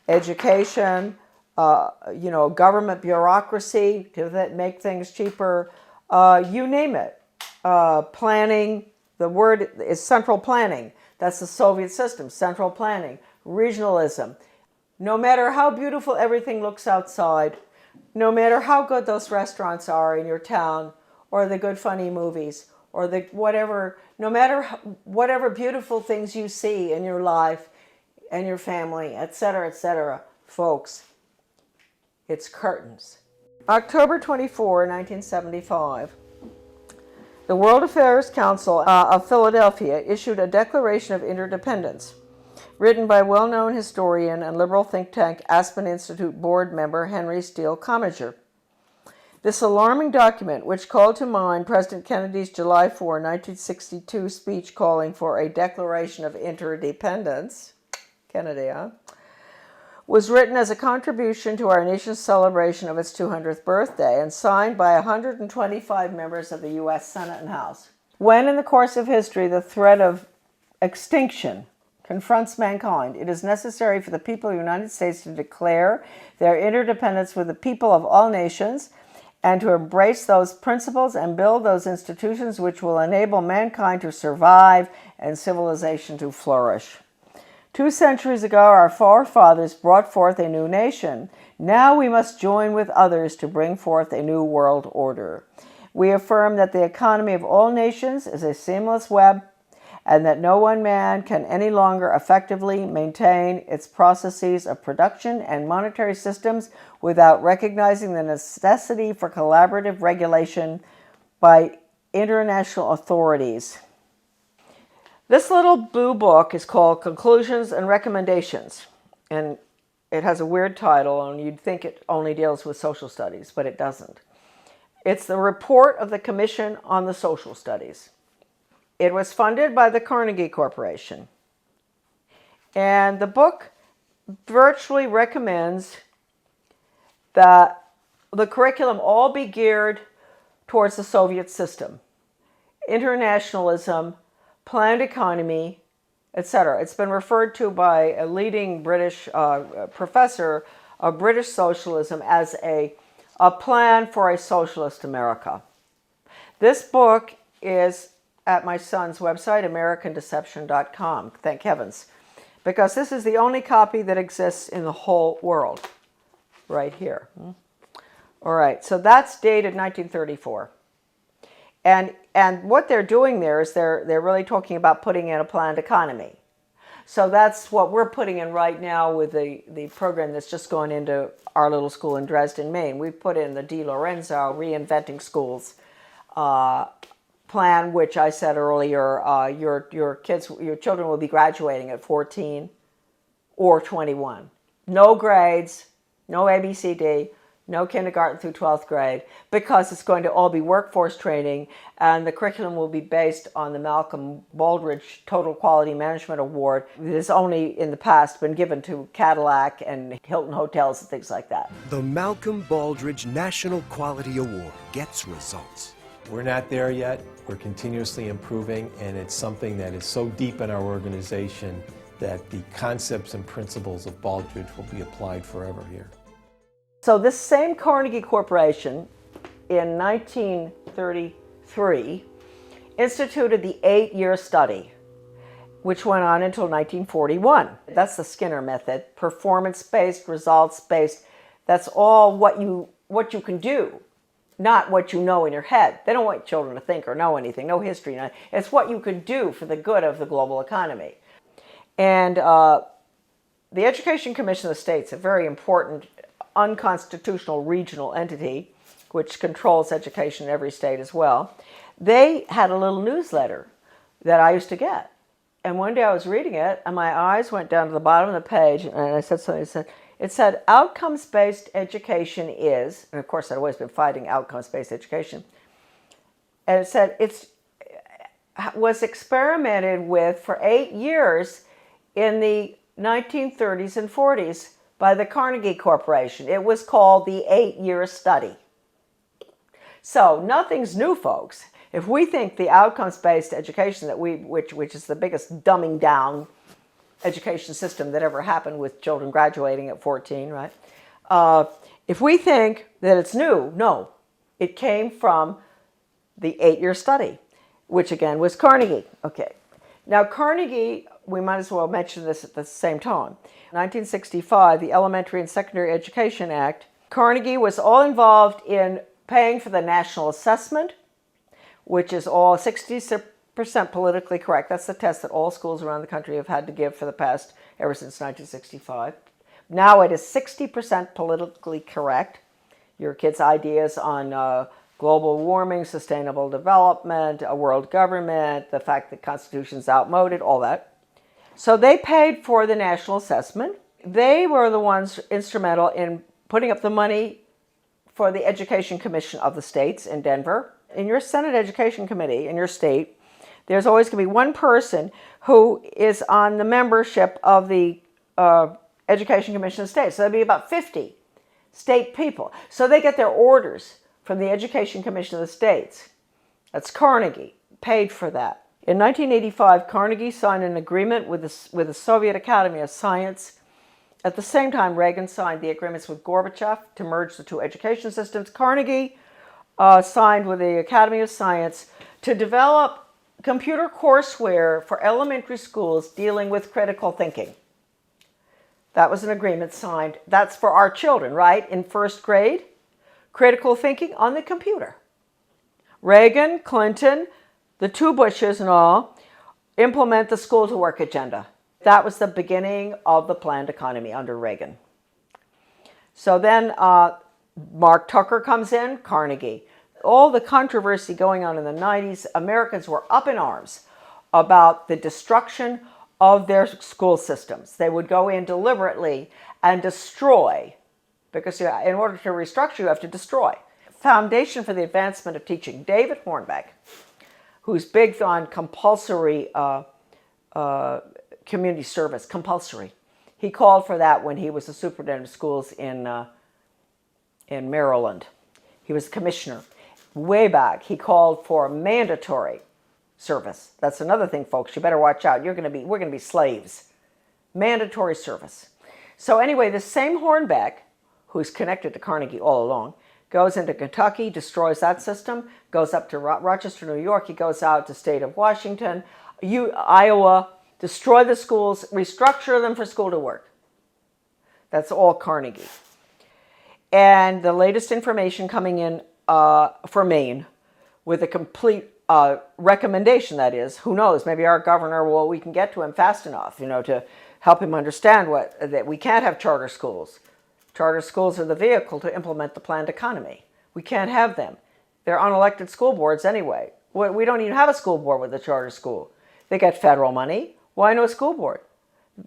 Education, government bureaucracy to make things cheaper, you name it. Planning, the word is central planning. That's the Soviet system, central planning. Regionalism. No matter how beautiful everything looks outside, no matter how good those restaurants are in your town, or the good funny movies, or the whatever, no matter whatever beautiful things you see in your life and your family, etc., folks, it's curtains. October 24, 1975. The World Affairs Council of Philadelphia issued a Declaration of Interdependence, written by well-known historian and liberal think tank Aspen Institute board member Henry Steele Commager. This alarming document, which called to mind President Kennedy's July 4, 1962 speech calling for a Declaration of Interdependence, Kennedy, was written as a contribution to our nation's celebration of its 200th birthday and signed by 125 members of the U.S. Senate and House. When in the course of history the threat of extinction confronts mankind, it is necessary for the people of the United States to declare their interdependence with the people of all nations and to embrace those principles and build those institutions which will enable mankind to survive and civilization to flourish. 2 centuries ago, our forefathers brought forth a new nation. Now we must join with others to bring forth a new world order. We affirm that the economy of all nations is a seamless web, and that no one man can any longer effectively maintain its processes of production and monetary systems without recognizing the necessity for collaborative regulation by international authorities. This little blue book is called Conclusions and Recommendations, and it has a weird title, and you'd think it only deals with social studies, but it doesn't. It's the report of the Commission on the Social Studies. It was funded by the Carnegie Corporation. And the book virtually recommends that the curriculum all be geared towards the Soviet system. Internationalism, planned economy, etc. It's been referred to by a leading British professor of British socialism as a plan for a socialist America. This book is at my son's website, AmericanDeception.com. Thank heavens. Because this is the only copy that exists in the whole world. Right here. All right, so that's dated 1934. And what they're doing there is they're really talking about putting in a planned economy. So that's what we're putting in right now with the program that's just gone into our little school in Dresden, Maine. We've put in the Di Lorenzo Reinventing Schools plan, which I said earlier, your children will be graduating at 14 or 21. No grades, no ABCD, no kindergarten through 12th grade, because it's going to all be workforce training, and the curriculum will be based on the Malcolm Baldrige Total Quality Management Award that has only in the past been given to Cadillac and Hilton Hotels and things like that. The Malcolm Baldrige National Quality Award gets results. We're not there yet. We're continuously improving, and it's something that is so deep in our organization that the concepts and principles of Baldrige will be applied forever here. So this same Carnegie Corporation in 1933 instituted the 8-year study, which went on until 1941. That's the Skinner method, performance-based, results-based. That's all what you can do, not what you know in your head. They don't want children to think or know anything, no history. It's what you can do for the good of the global economy. And the Education Commission of the States, a very important unconstitutional regional entity which controls education in every state as well, they had a little newsletter that I used to get. And one day I was reading it and my eyes went down to the bottom of the page and I said something. It said outcomes-based education is, and of course I'd always been fighting outcomes-based education, and it said it was experimented with for 8 years in the 1930s and 40s by the Carnegie Corporation. It was called the 8-year study. So nothing's new, folks. If we think the outcomes-based education that which is the biggest dumbing down education system that ever happened with children graduating at 14, right? If we think that it's new, no. It came from the 8-year study, which again was Carnegie. Okay. Now Carnegie, we might as well mention this at the same time. 1965, the Elementary and Secondary Education Act, Carnegie was all involved in paying for the national assessment, which is all 60% politically correct. That's the test that all schools around the country have had to give for the past, ever since 1965. Now it is 60% politically correct. Your kids' ideas on global warming, sustainable development, a world government, the fact that the Constitution's outmoded, all that. So they paid for the national assessment. They were the ones instrumental in putting up the money for the Education Commission of the states in Denver. In your Senate Education Committee in your state, there's always going to be one person who is on the membership of the Education Commission of the states. So there'll be about 50 state people. So they get their orders from the Education Commission of the states. That's Carnegie, paid for that. In 1985, Carnegie signed an agreement with the Soviet Academy of Science. At the same time, Reagan signed the agreements with Gorbachev to merge the two education systems. Carnegie signed with the Academy of Science to develop computer courseware for elementary schools dealing with critical thinking. That was an agreement signed. That's for our children, right? In first grade, critical thinking on the computer. Reagan, Clinton, the two Bushes and all, implement the school to work agenda. That was the beginning of the planned economy under Reagan. So then Mark Tucker comes in, Carnegie. All the controversy going on in the 90s, Americans were up in arms about the destruction of their school systems. They would go in deliberately and destroy, because in order to restructure, you have to destroy. Foundation for the Advancement of Teaching, David Hornbeck, who's big on compulsory community service, compulsory. He called for that when he was the superintendent of schools in Maryland. He was commissioner. Way back, he called for mandatory service. That's another thing, folks. You better watch out. We're going to be slaves. Mandatory service. So anyway, the same Hornbeck, who's connected to Carnegie all along, goes into Kentucky, destroys that system, goes up to Rochester, New York. He goes out to state of Washington, Iowa, destroy the schools, restructure them for school to work. That's all Carnegie. And the latest information coming in for Maine with a complete recommendation, that is, who knows, maybe our governor, we can get to him fast enough, to help him understand that we can't have charter schools. Charter schools are the vehicle to implement the planned economy. We can't have them. They're unelected school boards anyway. We don't even have a school board with a charter school. They get federal money. Why no school board?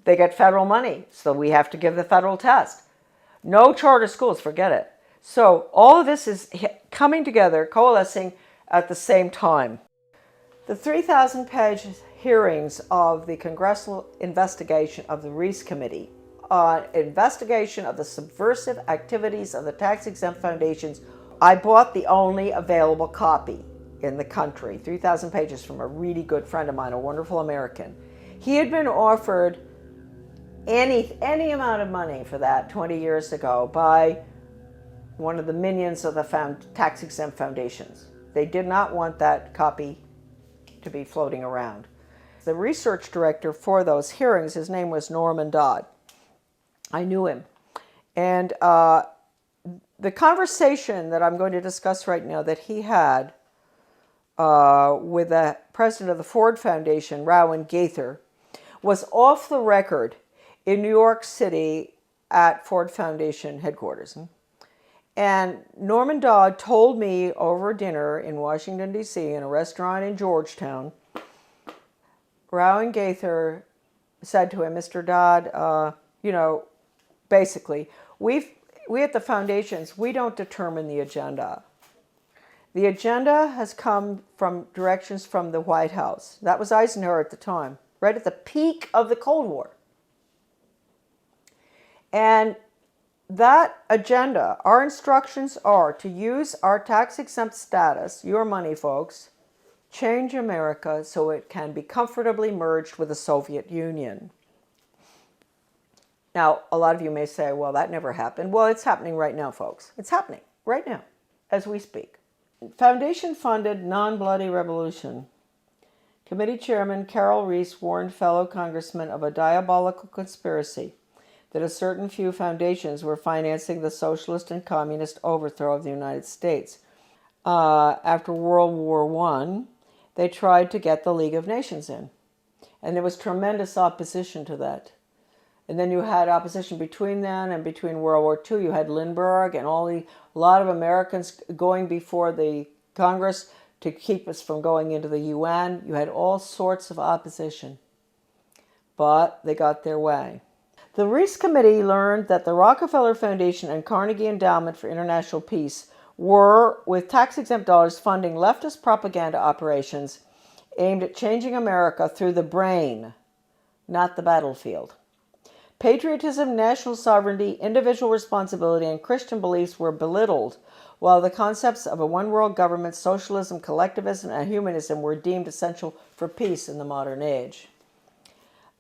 They get federal money, so we have to give the federal test. No charter schools, forget it. So all of this is coming together, coalescing at the same time. The 3,000-page hearings of the congressional investigation of the Reese Committee on investigation of the subversive activities of the tax-exempt foundations, I bought the only available copy in the country, 3,000 pages from a really good friend of mine, a wonderful American. He had been offered any amount of money for that 20 years ago by one of the minions of the tax-exempt foundations. They did not want that copy to be floating around. The research director for those hearings, his name was Norman Dodd. I knew him. And the conversation that I'm going to discuss right now that he had with the president of the Ford Foundation, Rowan Gaither, was off the record in New York City at Ford Foundation headquarters. And Norman Dodd told me over dinner in Washington, D.C., in a restaurant in Georgetown, Rowan Gaither said to him, Mr. Dodd, basically, we at the foundations, we don't determine the agenda. The agenda has come from directions from the White House. That was Eisenhower at the time, right at the peak of the Cold War. And that agenda, our instructions are to use our tax-exempt status, your money, folks, change America so it can be comfortably merged with the Soviet Union. Now, a lot of you may say, well, that never happened. Well, it's happening right now, folks. It's happening right now, as we speak. Foundation-funded non-bloody revolution. Committee Chairman Carol Reese warned fellow congressmen of a diabolical conspiracy that a certain few foundations were financing the socialist and communist overthrow of the United States. After World War I, they tried to get the League of Nations in. And there was tremendous opposition to that. And then you had opposition between then and between World War II. You had Lindbergh and a lot of Americans going before the Congress to keep us from going into the UN. You had all sorts of opposition. But they got their way. The Reese Committee learned that the Rockefeller Foundation and Carnegie Endowment for International Peace were, with tax-exempt dollars, funding leftist propaganda operations aimed at changing America through the brain, not the battlefield. Patriotism, national sovereignty, individual responsibility, and Christian beliefs were belittled, while the concepts of a one-world government, socialism, collectivism, and humanism were deemed essential for peace in the modern age.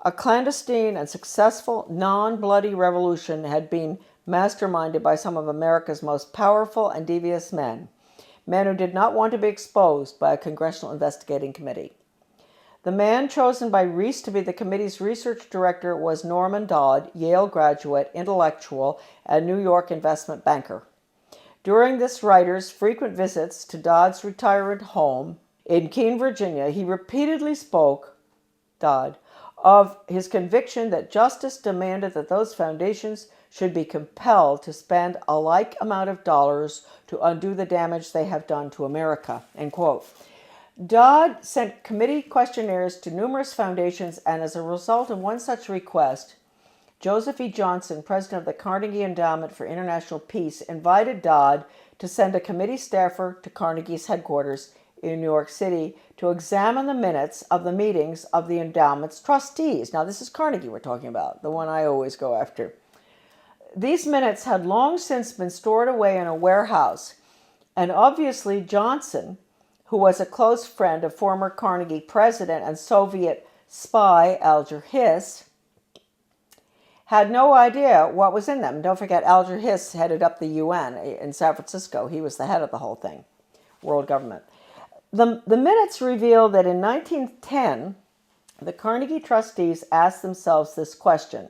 A clandestine and successful non-bloody revolution had been masterminded by some of America's most powerful and devious men who did not want to be exposed by a congressional investigating committee. The man chosen by Reese to be the committee's research director was Norman Dodd, Yale graduate, intellectual, and New York investment banker. During this writer's frequent visits to Dodd's retirement home in Keene, Virginia, he repeatedly spoke, Dodd, of his conviction that justice demanded that those foundations should be compelled to spend a like amount of dollars to undo the damage they have done to America, end quote. Dodd sent committee questionnaires to numerous foundations, and as a result of one such request, Joseph E. Johnson, president of the Carnegie Endowment for International Peace, invited Dodd to send a committee staffer to Carnegie's headquarters in New York City to examine the minutes of the meetings of the endowment's trustees. Now, this is Carnegie we're talking about, the one I always go after. These minutes had long since been stored away in a warehouse, and obviously Johnson, who was a close friend of former Carnegie president and Soviet spy Alger Hiss, had no idea what was in them. Don't forget, Alger Hiss headed up the UN in San Francisco. He was the head of the whole thing, world government. The minutes reveal that in 1910, the Carnegie trustees asked themselves this question,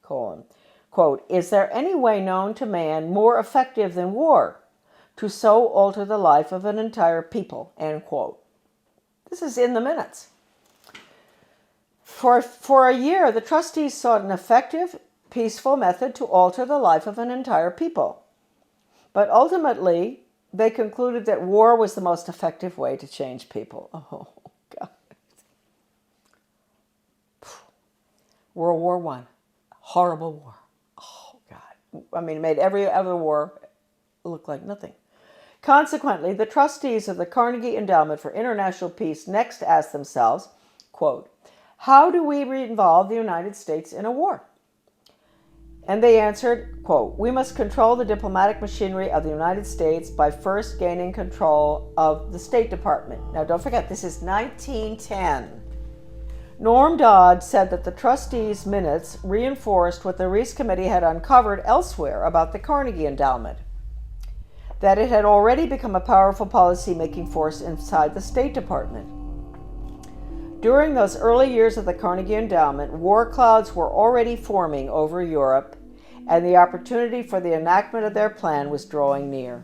quote, is there any way known to man more effective than war to so alter the life of an entire people, end quote. This is in the minutes. For a year, the trustees sought an effective, peaceful method to alter the life of an entire people. But ultimately, they concluded that war was the most effective way to change people. Oh, God. World War I. Horrible war. Oh, God. made every other war look like nothing. Consequently, the trustees of the Carnegie Endowment for International Peace next asked themselves, quote, how do we involve the United States in a war? And they answered, quote, we must control the diplomatic machinery of the United States by first gaining control of the State Department. Now, don't forget, this is 1910. Norm Dodd said that the trustees' minutes reinforced what the Reese Committee had uncovered elsewhere about the Carnegie Endowment, that it had already become a powerful policy-making force inside the State Department. During those early years of the Carnegie Endowment, war clouds were already forming over Europe, and the opportunity for the enactment of their plan was drawing near.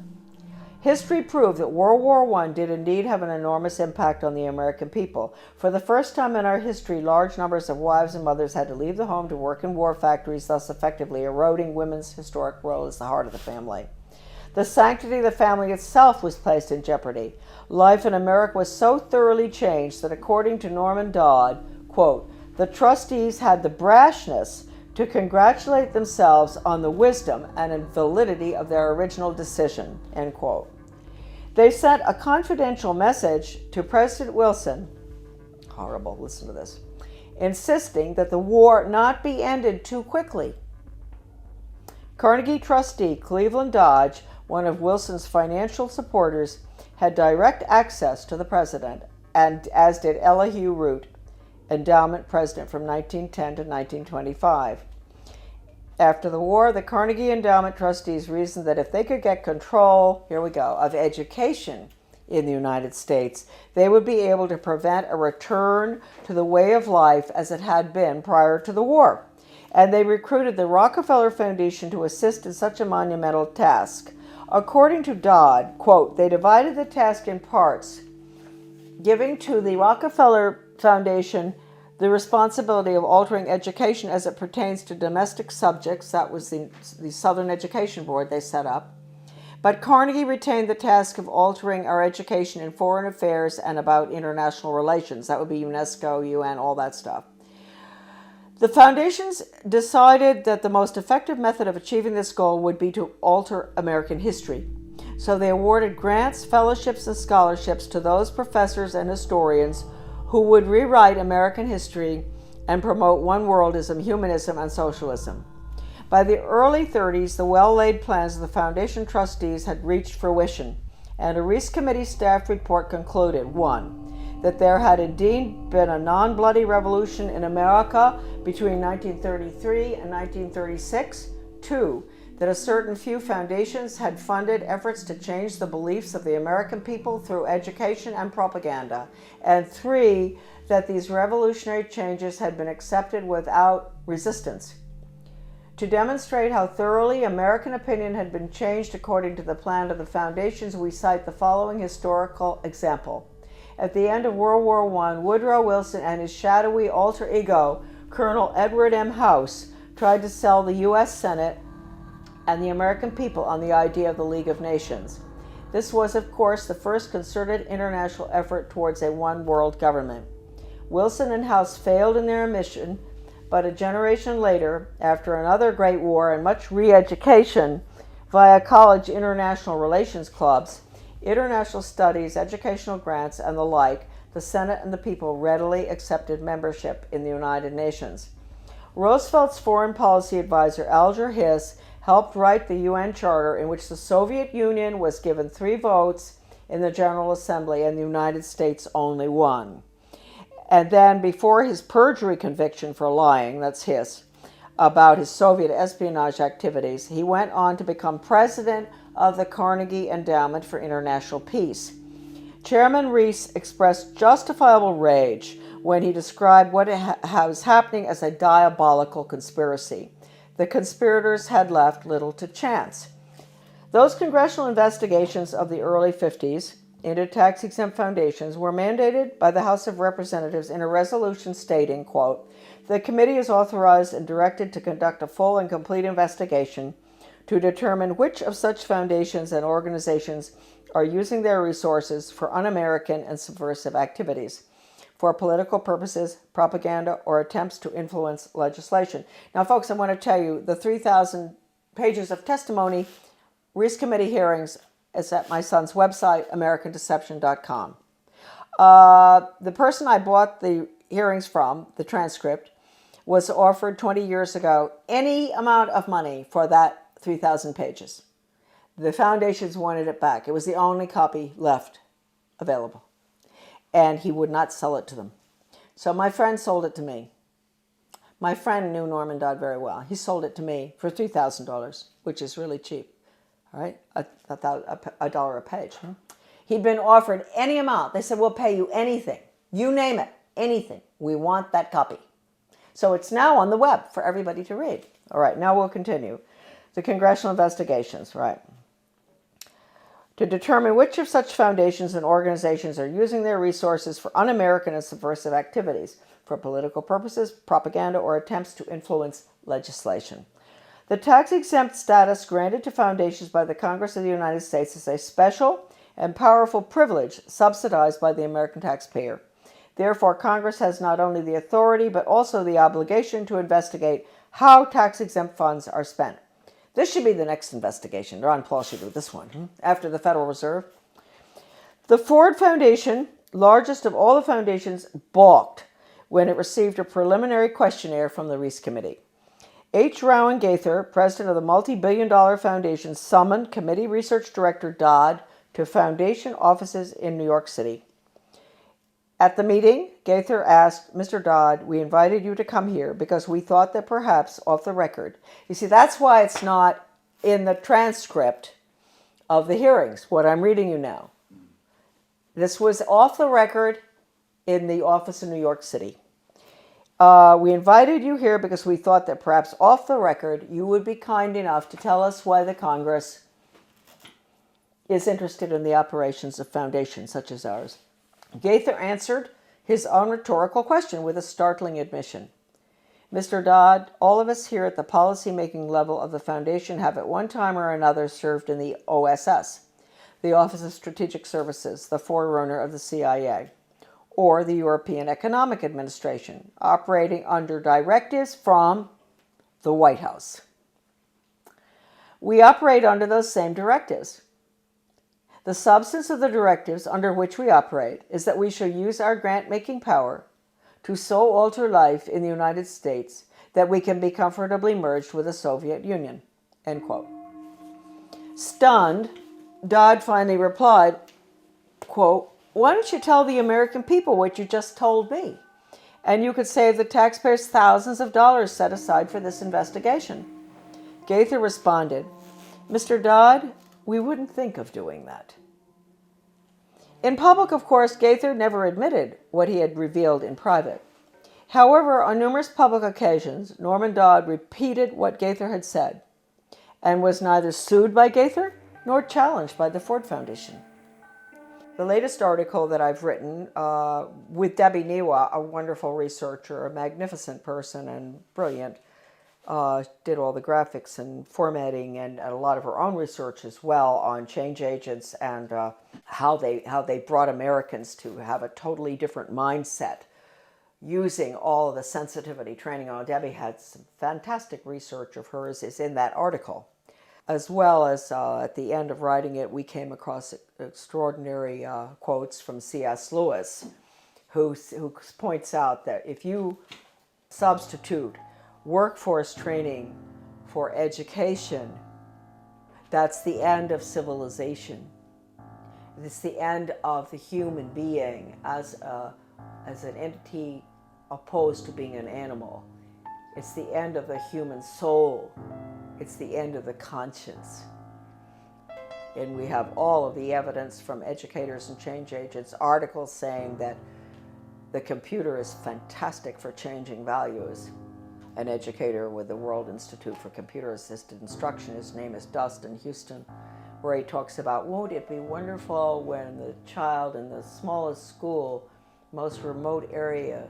History proved that World War I did indeed have an enormous impact on the American people. For the first time in our history, large numbers of wives and mothers had to leave the home to work in war factories, thus effectively eroding women's historic role as the heart of the family. The sanctity of the family itself was placed in jeopardy. Life in America was so thoroughly changed that, according to Norman Dodd, quote, the trustees had the brashness to congratulate themselves on the wisdom and validity of their original decision, end quote. They sent a confidential message to President Wilson, horrible, listen to this, insisting that the war not be ended too quickly. Carnegie trustee Cleveland Dodge, one of Wilson's financial supporters, had direct access to the president, and as did Elihu Root, endowment president from 1910 to 1925. After the war, the Carnegie Endowment trustees reasoned that if they could get control, here we go, of education in the United States, they would be able to prevent a return to the way of life as it had been prior to the war. And they recruited the Rockefeller Foundation to assist in such a monumental task. According to Dodd, quote, they divided the task in parts, giving to the Rockefeller Foundation the responsibility of altering education as it pertains to domestic subjects. That was the Southern Education Board they set up. But Carnegie retained the task of altering our education in foreign affairs and about international relations. That would be UNESCO, UN, all that stuff. The foundations decided that the most effective method of achieving this goal would be to alter American history. So they awarded grants, fellowships, and scholarships to those professors and historians who would rewrite American history and promote one-worldism, humanism, and socialism. By the early 30s, the well-laid plans of the foundation trustees had reached fruition, and a Reese Committee staff report concluded, 1, that there had indeed been a non-bloody revolution in America between 1933 and 1936, 2, that a certain few foundations had funded efforts to change the beliefs of the American people through education and propaganda, and 3, that these revolutionary changes had been accepted without resistance. To demonstrate how thoroughly American opinion had been changed according to the plan of the foundations, we cite the following historical example. At the end of World War I, Woodrow Wilson and his shadowy alter ego, Colonel Edward M. House, tried to sell the U.S. Senate and the American people on the idea of the League of Nations. This was, of course, the first concerted international effort towards a one-world government. Wilson and House failed in their mission, but a generation later, after another great war and much re-education via college international relations clubs, international studies, educational grants, and the like, the Senate and the people readily accepted membership in the United Nations. Roosevelt's foreign policy advisor, Alger Hiss, helped write the UN Charter, in which the Soviet Union was given 3 votes in the General Assembly and the United States only 1. And then, before his perjury conviction for lying, that's Hiss, about his Soviet espionage activities, he went on to become president of the Carnegie Endowment for International Peace. Chairman Reese expressed justifiable rage when he described what was happening as a diabolical conspiracy. The conspirators had left little to chance. Those congressional investigations of the early 50s into tax-exempt foundations were mandated by the House of Representatives in a resolution stating, quote, the committee is authorized and directed to conduct a full and complete investigation to determine which of such foundations and organizations are using their resources for un-American and subversive activities, for political purposes, propaganda, or attempts to influence legislation. Now, folks, I want to tell you, the 3,000 pages of testimony. Reese Committee hearings is at my son's website, americandeception.com. The person I bought the hearings from, the transcript, was offered 20 years ago any amount of money for that 3,000 pages. The foundations wanted it back. It was the only copy left available. And he would not sell it to them. So my friend sold it to me. My friend knew Norman Dodd very well. He sold it to me for $3,000, which is really cheap. All right, a dollar a page. He'd been offered any amount. They said, we'll pay you anything. You name it, anything. We want that copy. So it's now on the web for everybody to read. All right, now we'll continue. The congressional investigations, right. To determine which of such foundations and organizations are using their resources for un-American and subversive activities, for political purposes, propaganda, or attempts to influence legislation. The tax-exempt status granted to foundations by the Congress of the United States is a special and powerful privilege subsidized by the American taxpayer. Therefore, Congress has not only the authority, but also the obligation to investigate how tax-exempt funds are spent. This should be the next investigation. Ron Paul should do this one, after the Federal Reserve. The Ford Foundation, largest of all the foundations, balked when it received a preliminary questionnaire from the Reese Committee. H. Rowan Gaither, president of the multi-billion-dollar foundation, summoned committee research director Dodd to foundation offices in New York City. At the meeting, Gaither asked, Mr. Dodd, we invited you to come here because we thought that perhaps off the record. You see, that's why it's not in the transcript of the hearings, what I'm reading you now. This was off the record in the office in New York City. We invited you here because we thought that perhaps off the record you would be kind enough to tell us why the Congress is interested in the operations of foundations such as ours. Gaither answered his own rhetorical question with a startling admission. Mr. Dodd, all of us here at the policy-making level of the foundation have at one time or another served in the OSS, the Office of Strategic Services, the forerunner of the CIA, or the European Economic Administration, operating under directives from the White House. We operate under those same directives. The substance of the directives under which we operate is that we shall use our grant-making power to so alter life in the United States that we can be comfortably merged with the Soviet Union, end quote. Stunned, Dodd finally replied, quote, why don't you tell the American people what you just told me? And you could save the taxpayers thousands of dollars set aside for this investigation. Gaither responded, Mr. Dodd, we wouldn't think of doing that. In public, of course, Gaither never admitted what he had revealed in private. However, on numerous public occasions, Norman Dodd repeated what Gaither had said and was neither sued by Gaither nor challenged by the Ford Foundation. The latest article that I've written with Debbie Niwa, a wonderful researcher, a magnificent person and brilliant, did all the graphics and formatting and a lot of her own research as well on change agents and how they brought Americans to have a totally different mindset using all of the sensitivity training. Debbie had some fantastic research of hers is in that article. As well as at the end of writing it, we came across extraordinary quotes from C.S. Lewis, who points out that if you substitute workforce training for education, that's the end of civilization. It's the end of the human being as an entity opposed to being an animal. It's the end of the human soul. It's the end of the conscience. And we have all of the evidence from educators and change agents, articles saying that the computer is fantastic for changing values. An educator with the World Institute for Computer Assisted Instruction, his name is Dustin Houston, where he talks about, won't it be wonderful when the child in the smallest school, most remote area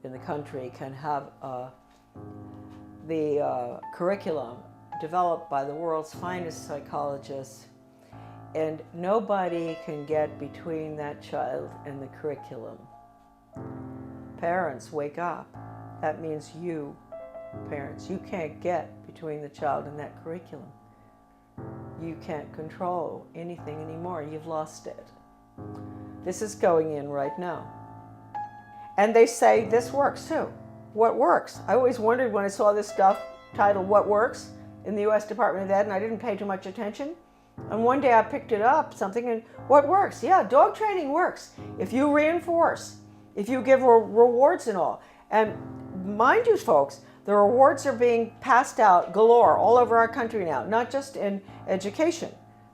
in the country can have the curriculum developed by the world's finest psychologists, and nobody can get between that child and the curriculum. Parents, wake up. That means you parents. You can't get between the child and that curriculum. You can't control anything anymore. You've lost it. This is going in right now. And they say this works too. What works? I always wondered when I saw this stuff titled What Works in the U.S. Department of Ed, and I didn't pay too much attention. And one day I picked it up, something, and what works? Yeah, dog training works. If you reinforce, if you give rewards and all. And mind you, folks, the rewards are being passed out galore all over our country now, not just in education.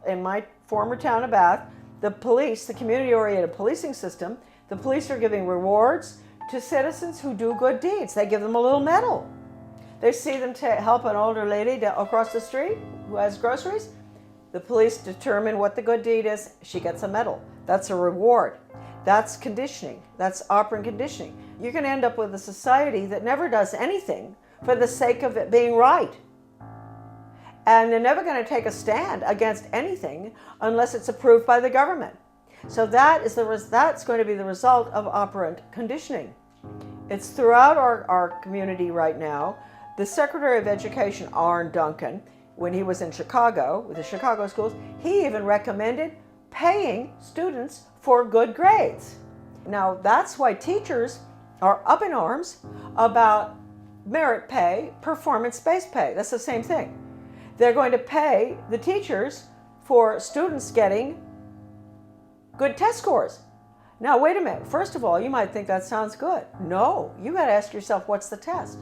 In my former town of Bath, the police, the community-oriented policing system, the police are giving rewards to citizens who do good deeds. They give them a little medal. They see them help an older lady across the street who has groceries. The police determine what the good deed is. She gets a medal. That's a reward. That's conditioning. That's operant conditioning. You're going to end up with a society that never does anything for the sake of it being right. And they're never going to take a stand against anything unless it's approved by the government. So that's going to be the result of operant conditioning. It's throughout our community right now. The Secretary of Education, Arne Duncan, when he was in Chicago, with the Chicago schools, he even recommended paying students for good grades. Now, that's why teachers are up in arms about merit pay, performance-based pay. That's the same thing. They're going to pay the teachers for students getting good test scores. Now, wait a minute. First of all, you might think that sounds good. No, you got to ask yourself, what's the test?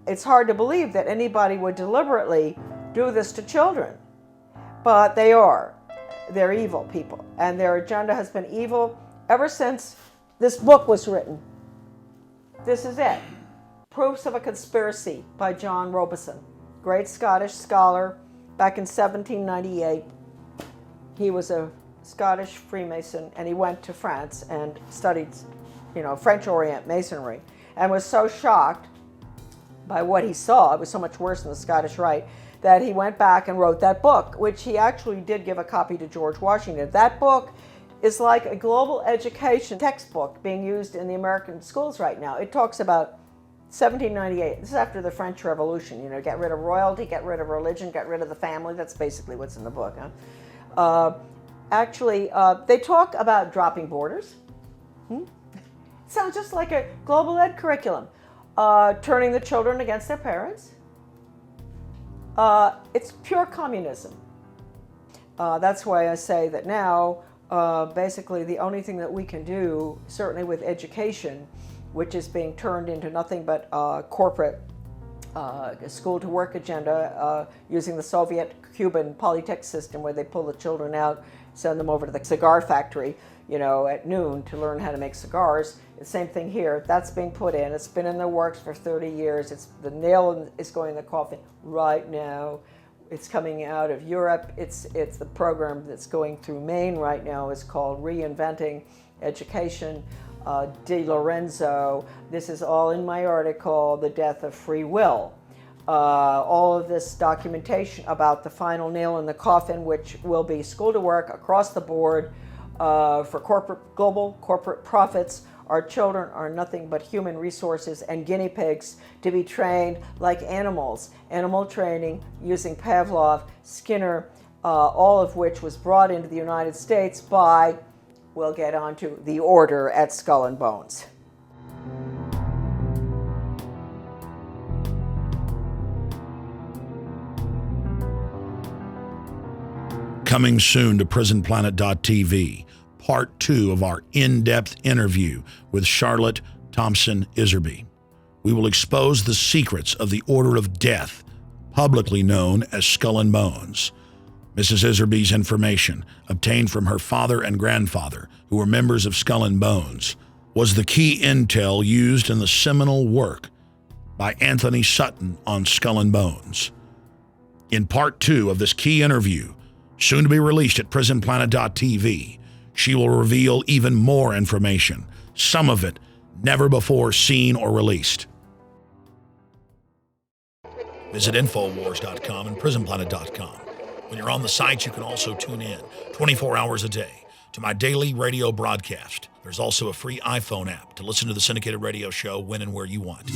It's hard to believe that anybody would deliberately do this to children, but they are. They're evil people, and their agenda has been evil ever since this book was written. This is it. Proofs of a Conspiracy by John Robeson, great Scottish scholar back in 1798. He was a Scottish Freemason, and he went to France and studied, French Orient Masonry, and was so shocked by what he saw, it was so much worse than the Scottish Rite, that he went back and wrote that book, which he actually did give a copy to George Washington. That book is like a global education textbook being used in the American schools right now. It talks about 1798. This is after the French Revolution. Get rid of royalty, get rid of religion, get rid of the family. That's basically what's in the book. They talk about dropping borders. Sounds just like a global ed curriculum. Turning the children against their parents. It's pure communism. That's why I say that now, basically the only thing that we can do, certainly with education, which is being turned into nothing but corporate school-to-work agenda, using the Soviet-Cuban Polytech system where they pull the children out, send them over to the cigar factory, at noon to learn how to make cigars. The same thing here. That's being put in. It's been in the works for 30 years. The nail is going in the coffin right now. It's coming out of Europe. It's the program that's going through Maine right now is called Reinventing Education. De Lorenzo. This is all in my article, The Death of Free Will. All of this documentation about the final nail in the coffin, which will be school to work across the board for global corporate profits. Our children are nothing but human resources and guinea pigs to be trained like animals. Animal training using Pavlov, Skinner, all of which was brought into the United States by, we'll get onto, the order at Skull and Bones. Coming soon to prisonplanet.tv, part 2 of our in-depth interview with Charlotte Thompson Iserbyt. We will expose the secrets of the Order of Death, publicly known as Skull and Bones. Mrs. Iserbyt's information, obtained from her father and grandfather, who were members of Skull and Bones, was the key intel used in the seminal work by Anthony Sutton on Skull and Bones. In part 2 of this key interview, soon to be released at prisonplanet.tv, she will reveal even more information, some of it never before seen or released. Visit Infowars.com and prisonplanet.com. When you're on the sites, you can also tune in 24 hours a day to my daily radio broadcast. There's also a free iPhone app to listen to the syndicated radio show when and where you want.